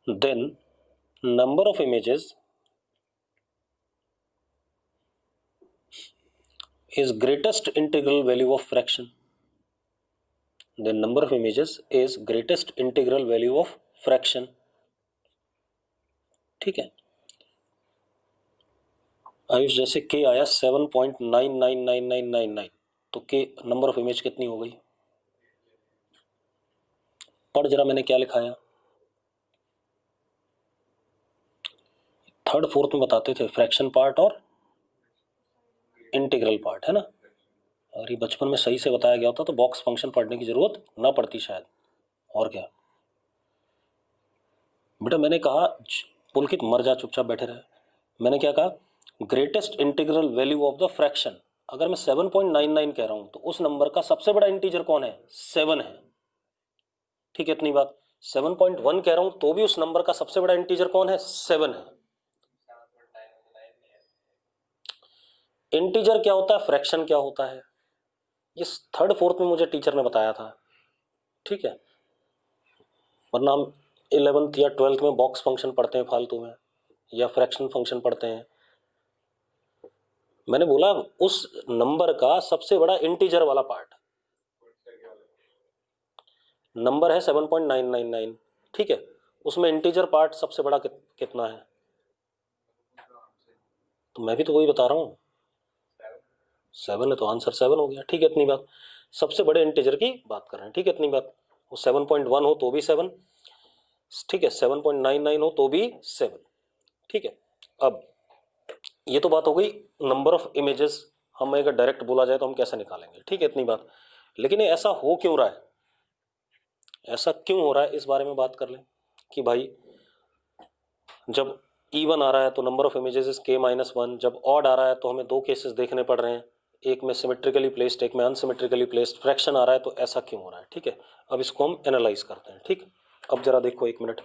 then number of images is greatest integral value of fraction. The number of images is greatest integral value of fraction. ठीक है, आयुष जैसे k आया 7.999999, तो k नंबर ऑफ इमेज कितनी हो गई? पढ़ जरा मैंने क्या लिखाया। थर्ड फोर्थ में बताते थे फ्रैक्शन पार्ट और इंटीग्रल पार्ट, है ना। अगर ये बचपन में सही से बताया गया होता तो बॉक्स फंक्शन पढ़ने की जरूरत ना पड़ती शायद। और क्या बेटा, मैंने कहा पुलकित मर जा, चुपचाप बैठे रहे। मैंने क्या कहा? Greatest integral value of the fraction. अगर मैं 7.99 कह रहा हूं तो उस नंबर का सबसे बड़ा इंटीजर कौन है? 7 है। ठीक है, इतनी बात। 7.1 कह रहा हूं तो भी उस नंबर का सबसे बड़ा इंटीजर कौन है? 7 है। इंटीजर क्या होता है, फ्रैक्शन क्या होता है, ये थर्ड फोर्थ में मुझे टीचर ने बताया था। ठीक है, वरना हम 11th या 12th में बॉक्स फंक्शन पढ़ते हैं फालतू में, या फ्रैक्शन फंक्शन पढ़ते हैं। मैंने बोला उस नंबर का सबसे बड़ा इंटीजर वाला पार्ट नंबर है 7.999। ठीक है, उसमें इंटीजर पार्ट सबसे बड़ा कितना है? तो मैं भी तो वही बता रहा हूँ, 7 है तो आंसर 7 हो गया। ठीक है, इतनी बात। सबसे बड़े इंटीजर की बात कर रहे हैं। ठीक है, इतनी बात। वो 7.1 हो तो भी 7, ठीक है, 7.99 हो तो भी 7। ठीक है, अब ये तो बात हो गई नंबर ऑफ इमेजेस। हम अगर डायरेक्ट बोला जाए तो हम कैसे निकालेंगे। ठीक है, इतनी बात। लेकिन ये ऐसा हो क्यों रहा है, ऐसा क्यों हो रहा है, इस बारे में बात कर लें कि भाई जब इवन आ रहा है तो number of images is k-1, जब ऑड आ रहा है तो हमें दो केसेस देखने पड़ रहे हैं, एक में सिमेट्रिकली प्लेस्ड एक में अनसिमेट्रिकली प्लेस्ड फ्रैक्शन आ रहा है, तो ऐसा क्यों हो रहा है। ठीक है, अब इसको हम एनालाइज करते हैं। ठीक, अब जरा देखो 1 मिनट।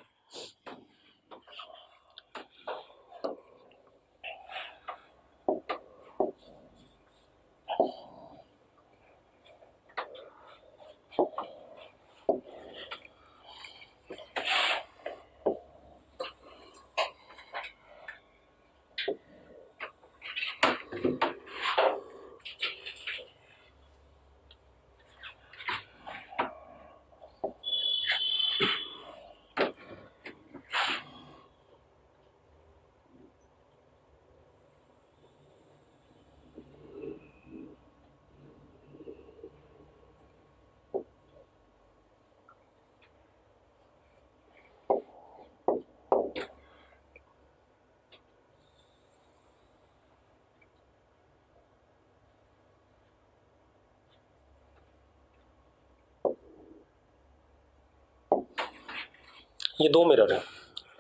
ये दो मिरर है।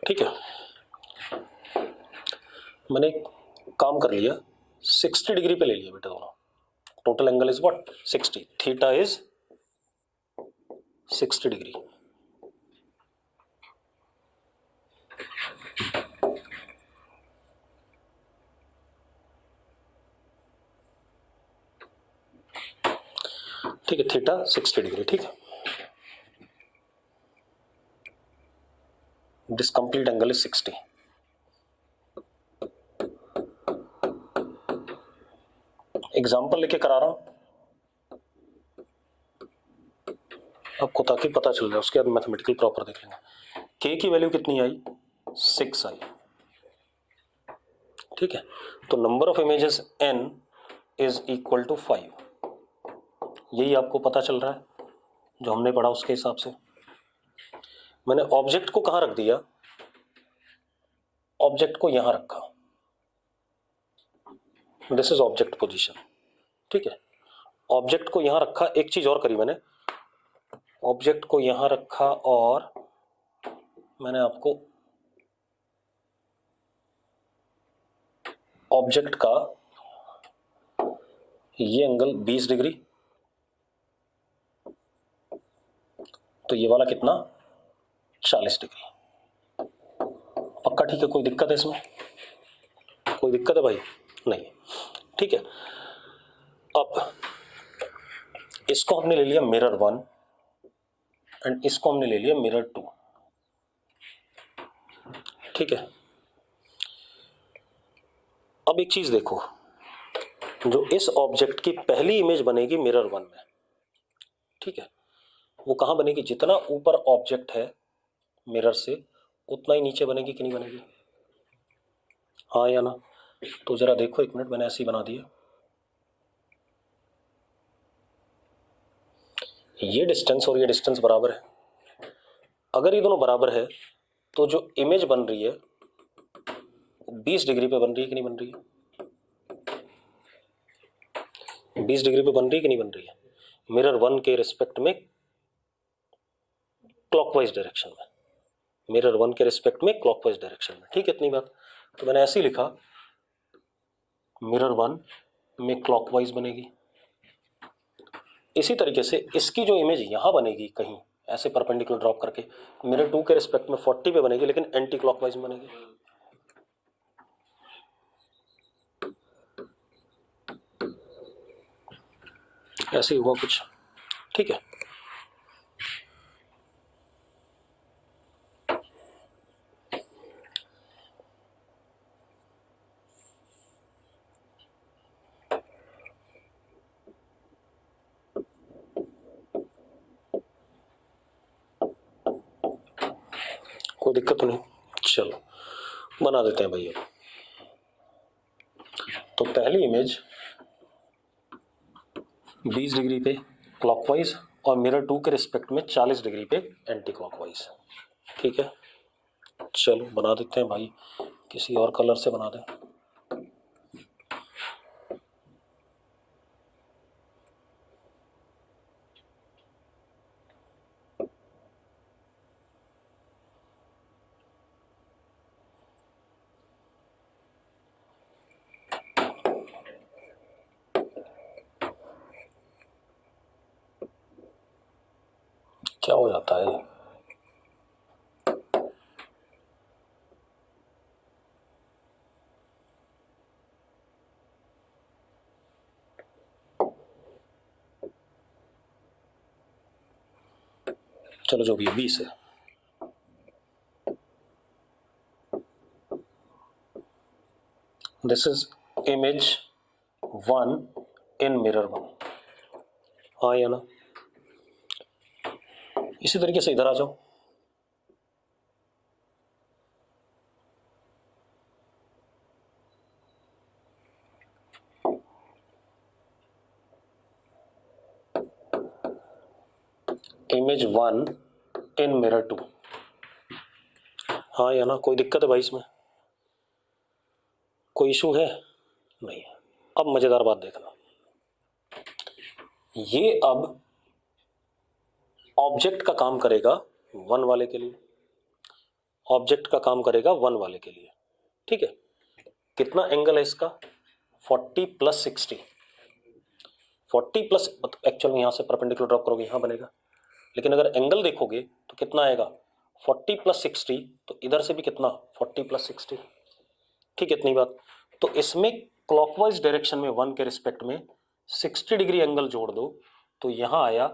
ठीक है, मैंने एक काम कर लिया, 60 डिग्री पे ले लिया बेटा दोनों। Total angle is what? 60। Theta is 60 degree. ठीक है, थीटा 60 डिग्री। ठीक है, this complete angle is 60। Example लेके करा रहा हूं आपको ताकि पता चल जाए, उसके बाद मैथमेटिकल प्रॉपर देख लेंगे। के की वैल्यू कितनी आई? 6 आई। ठीक है, तो number of images n is equal to 5। यही आपको पता चल रहा है जो हमने पढ़ा उसके हिसाब से। मैंने ऑब्जेक्ट को कहां रख दिया? ऑब्जेक्ट को यहां रखा। This is object position. ठीक है, ऑब्जेक्ट को यहां रखा। एक चीज और करी मैंने, ऑब्जेक्ट को यहां रखा और मैंने आपको ऑब्जेक्ट का ये एंगल 20 डिग्री, तो ये वाला कितना? 40 डिग्री। पक्का? ठीक है, कोई दिक्कत है इसमें? कोई दिक्कत है भाई? नहीं। ठीक है, अब इसको हमने ले लिया मिरर 1 एंड इसको हमने ले लिया मिरर 2। ठीक है, अब एक चीज देखो, जो इस ऑब्जेक्ट की पहली इमेज बनेगी मिरर 1 में, ठीक है, वो कहाँ बनेगी? जितना ऊपर ऑब्जेक्ट है मिरर से उतना ही नीचे बनेगी कि नहीं बनेगी? हाँ या ना? तो जरा देखो, एक मिनट, मैंने ऐसे ही बना दिया। ये डिस्टेंस और ये डिस्टेंस बराबर है। अगर ये दोनों बराबर है तो जो इमेज बन रही है 20 डिग्री पे बन रही है कि नहीं बन रही है? 20 डिग्री पे बन रही है कि नहीं बन रही है? मिरर 1 के रिस्पेक्ट में क्लॉकवाइज डायरेक्शन में, मिरर 1 के रिस्पेक्ट में क्लॉकवाइज डायरेक्शन में, ठीक है, इतनी बात। तो मैंने ऐसे ही लिखा, मिरर 1 में क्लॉकवाइज बनेगी। इसी तरीके से इसकी जो इमेज यहां बनेगी कहीं ऐसे परपेंडिकुलर ड्रॉप करके, मिरर 2 के रिस्पेक्ट में 40 पे बनेगी, लेकिन एंटी क्लॉकवाइज में बनेगी। ऐसे ही हुआ कुछ, ठीक है। कोई दिक्कत तो नहीं? चलो बना देते हैं भाई। अब तो पहली इमेज 20 डिग्री पे क्लॉकवाइज और मिरर 2 के रिस्पेक्ट में 40 डिग्री पे एंटी क्लॉकवाइज, ठीक है। चलो बना देते हैं भाई, किसी और कलर से बना दें। क्या हो जाता है? चलो जो भी है 20 है। This is image 1 in mirror 1, हाँ या ना? इसी तरीके से इधर आ जाओ। इमेज 1 इन मिरर 2, हाँ या ना? कोई दिक्कत है भाई इसमें? कोई इशू है? नहीं है। अब मजेदार बात देखना, ये अब ऑब्जेक्ट का काम करेगा 1 वाले के लिए, ऑब्जेक्ट का काम करेगा 1 वाले के लिए, ठीक है। कितना एंगल है इसका? 40 प्लस 60, 40 प्लस, एक्चुअल में यहां से परपेंडिकुलर ड्रॉप करोगे यहां बनेगा, लेकिन अगर एंगल देखोगे तो कितना आएगा? 40 प्लस 60, तो इधर से भी कितना? 40 प्लस 60, ठीक है, इतनी बात। तो इसमें क्लॉकवाइज डायरेक्शन में 1 के रिस्पेक्ट में 60 डिग्री एंगल जोड़ दो, तो यहां आया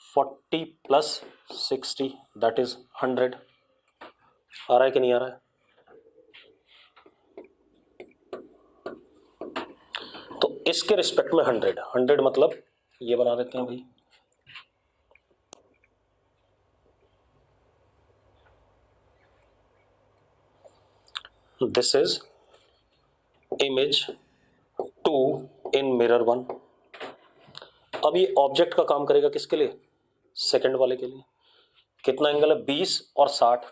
40 प्लस 60, दैट इज 100। आ रहा है कि नहीं आ रहा है? तो इसके रिस्पेक्ट में 100, 100 मतलब ये बना देते हैं भाई, this is image 2 in mirror 1। अब ये ऑब्जेक्ट का काम करेगा किसके लिए? सेकंड वाले के लिए। कितना एंगल है? 20 और 60,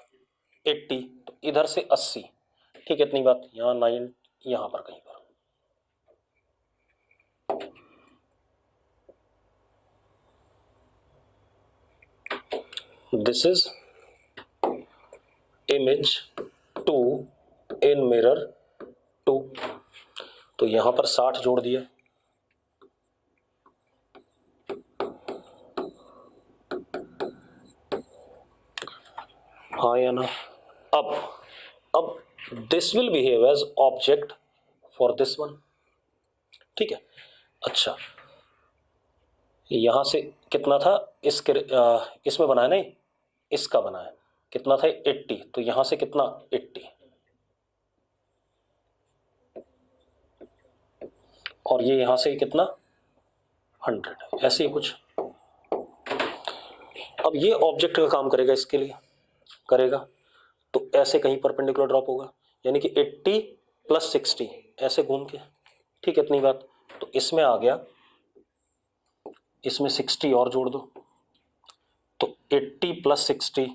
80, तो इधर से 80, ठीक है, इतनी बात। यहां 9, यहां पर कहीं पर। This is image 2 in mirror 2, तो यहां पर 60 जोड़ दिया, हाँ या ना? अब this will behave as object for this one, ठीक है। अच्छा, यहां से कितना था? इसके इसमें बनाया नहीं, इसका बनाया, कितना था? 80, तो यहां से कितना? 80, और ये यहां से कितना 100, ऐसे ही कुछ। अब ये ऑब्जेक्ट का काम करेगा, इसके लिए करेगा, तो ऐसे कहीं परपेंडिकुलर ड्रॉप होगा, यानी कि 80 + 60 ऐसे घूम के, ठीक है, इतनी बात। तो इसमें आ गया, इसमें 60 और जोड़ दो, तो 80 + 60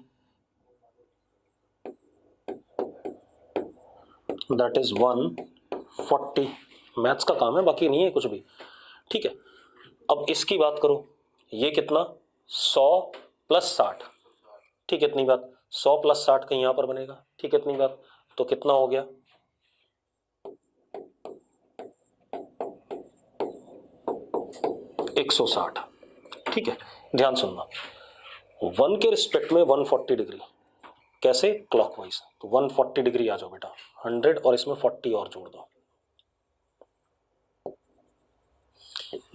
दैट इज 140। मैथ्स का काम है, बाकी नहीं है कुछ भी, ठीक है। अब इसकी बात करो, ये कितना 100 + 60, ठीक है, इतनी बात। 100 + 60 कहीं यहां पर बनेगा, ठीक है, इतनी बात। तो कितना हो गया 160, ठीक है। ध्यान सुनना, 1 के रिस्पेक्ट में 140 डिग्री, कैसे क्लॉकवाइज, तो 140 डिग्री आ जाओ बेटा, 100 और इसमें 40 और जोड़ दो।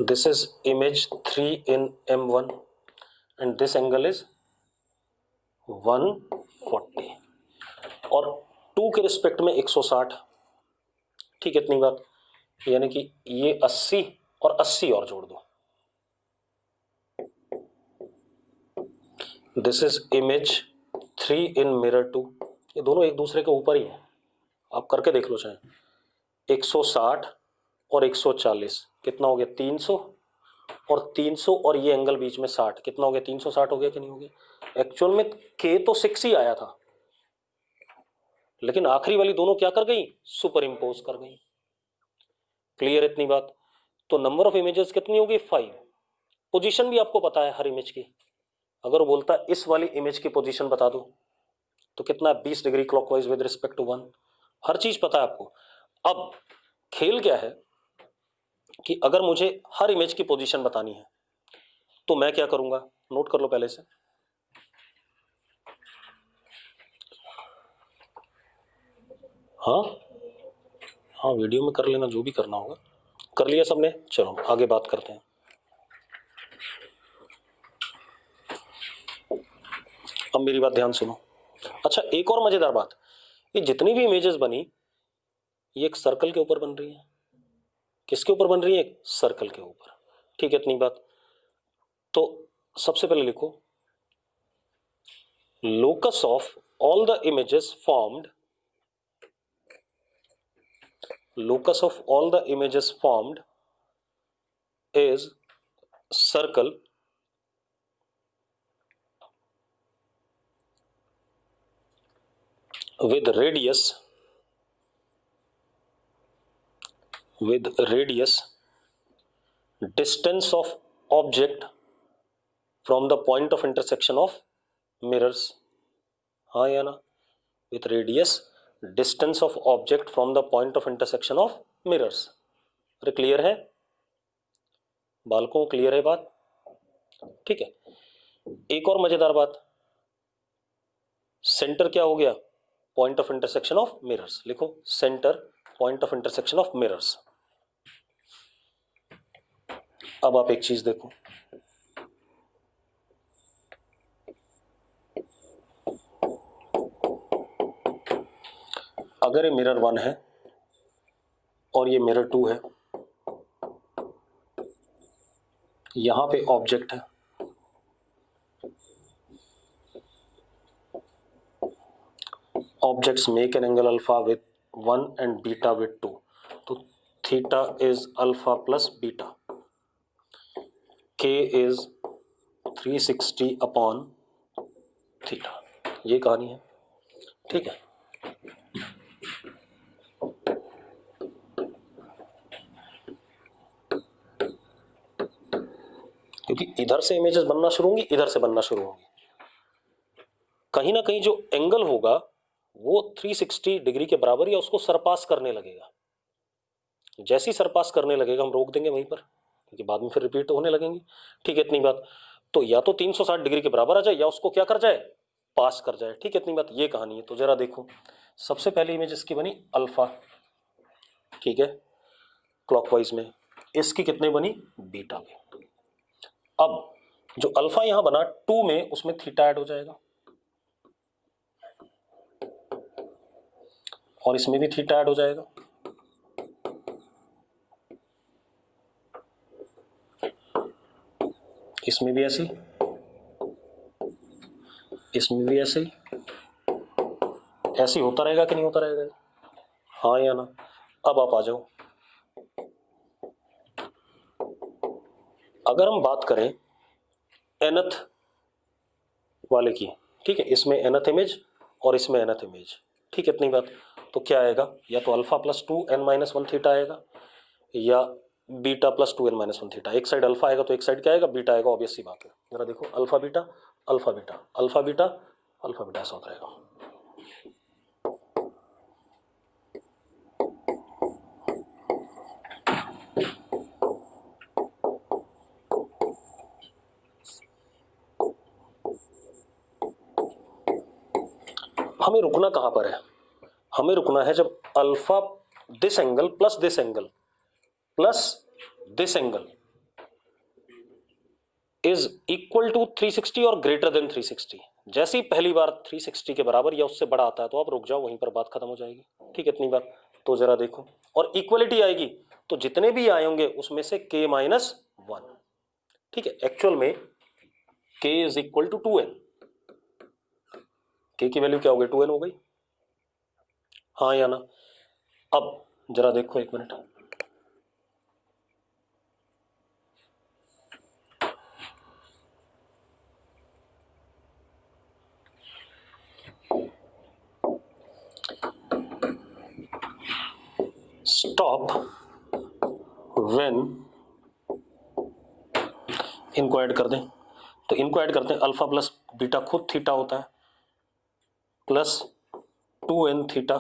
This is image 3 in M1 and this angle is 140 और 2 के रिस्पेक्ट में 160, ठीक है, इतनी बात। यानी कि ये 80 और 80 और जोड़ दो। This is image 3 in mirror 2, ये दोनों एक दूसरे के ऊपर ही है, आप करके देख लो चाहे। 160 और 140 कितना हो गया 300, और 300 और ये एंगल बीच में 60, कितना हो गया 360 हो गया कि नहीं हो गया। एक्चुअल में के तो 6 ही आया था, लेकिन आखिरी वाली दोनों क्या कर गई, सुपर इंपोज कर गई। क्लियर इतनी बात। तो नंबर ऑफ इमेजेस कितनी होगी 5। पोजीशन भी आपको पता है हर इमेज की, अगर वो बोलता है इस वाली इमेज की पोजीशन बता दो, तो कितना 20 degree clockwise with respect to 1, हर चीज पता है आपको। अब खेल क्या है कि अगर मुझे हर इमेज की पोजीशन बतानी है, तो मैं क्या करूंगा, नोट कर लो पहले से। हाँ हाँ, वीडियो में कर लेना, जो भी करना होगा कर लिया सबने। चलो आगे बात करते हैं। अब मेरी बात ध्यान सुनो। अच्छा, एक और मजेदार बात, ये जितनी भी इमेजेस बनी, ये एक सर्कल के ऊपर बन रही है। किसके ऊपर बन रही है, एक सर्कल के ऊपर, ठीक है, इतनी बात। तो सबसे पहले लिखो, locus of all the images formed, locus of all the images formed is circle with radius distance of object from the point of intersection of mirrors। हाँ या ना, with radius distance of object from the point of intersection of mirrors। अरे clear है बालकों, clear है बात, ठीक है। एक और मजेदार बात, सेंटर क्या हो गया, point of intersection of mirrors. लिखो centre point of intersection of mirrors. अब आप एक चीज देखो, अगर ये मिरर 1 है और ये मिरर 2 है, यहां पे ऑब्जेक्ट है, objects make an angle alpha with 1 and beta with 2, तो theta is alpha plus beta, के इज 360 अपॉन थीटा, ये कहानी है, ठीक है। क्योंकि इधर से इमेजेस बनना शुरू होंगी, इधर से बनना शुरू होंगी, कहीं ना कहीं जो एंगल होगा वो 360 डिग्री के बराबर या उसको सरपास करने लगेगा। जैसे ही सरपास करने लगेगा हम रोक देंगे वहीं पर, क्योंकि बाद में फिर रिपीट होने लगेंगे, ठीक है, इतनी बात। तो या तो 360 डिग्री के बराबर आ जाए या उसको क्या कर जाए, पास कर जाए, ठीक है, इतनी बात, ये कहानी है। तो जरा देखो, सबसे पहली इमेज इसकी बनी अल्फा, ठीक है, क्लॉकवाइज में, इसकी कितने बनी बीटा में। अब जो अल्फा यहां बना 2 में, उसमें थीटा ऐड हो जाएगा, और इसमें भी थीटा ऐड हो जाएगा, इसमें भी ऐसे ही, इसमें भी ऐसे ही, ऐसे ही होता रहेगा कि नहीं होता रहेगा? हाँ या ना? अब आप आ जाओ, अगर हम बात करें nth वाले की, ठीक है, इसमें nth इमेज और इसमें nth इमेज, ठीक है, इतनी बात। तो क्या आएगा, या तो अल्फा प्लस 2n-1 थीटा आएगा या बीटा प्लस 2n-1 थीटा। एक साइड अल्फा आएगा तो एक साइड क्या आएगा, बीटा आएगा, ऑब्वियस सी बात है। जरा देखो, alpha beta alpha beta alpha beta alpha beta, ऐसा होता रहेगा। हमें रुकना कहां पर है? हमें रुकना है जब alpha this angle plus this angle plus this angle is equal to 360 और ग्रेटर देन 360। जैसे ही पहली बार 360 के बराबर या उससे बड़ा आता है तो आप रुक जाओ, वहीं पर बात खत्म हो जाएगी, ठीक है, इतनी बार। तो जरा देखो, और इक्वलिटी आएगी तो जितने भी आए होंगे उसमें से k-1, ठीक है। एक्चुअल में k is equal to 2n, k की वैल्यू क्या हो गई, 2n हो गई, हाँ या ना? अब जरा देखो, एक मिनट, स्टॉप व्हेन, इनको ऐड कर दें, तो इनको ऐड करते हैं, अल्फा प्लस बीटा खुद थीटा होता है, plus 2n theta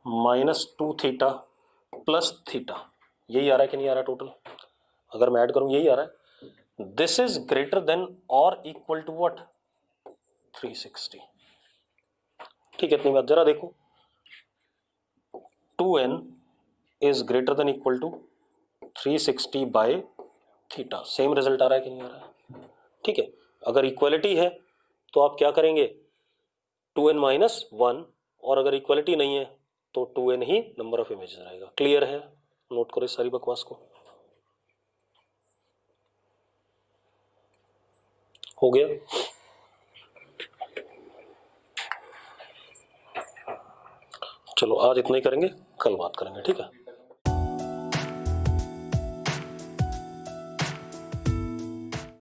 minus 2 theta plus theta. यही आ रहा है कि नहीं आ रहा टोटल? अगर मैं ऐड करूं यही आ रहा है। दिस इज ग्रेटर देन और इक्वल टू व्हाट, 360, ठीक है, इतनी बात। जरा देखो, 2n is greater than equal to 360 by theta. Same result आ रहा है कि नहीं आ रहा है? ठीक है, अगर इक्वलिटी है तो आप क्या करेंगे, 2n-1, और अगर इक्वलिटी नहीं है तो 2n he number of images रहेगा। क्लियर है? नोट करो इस सारी बकवास को। हो गया? चलो आज इतना ही करेंगे, कल बात करेंगे, ठीक है।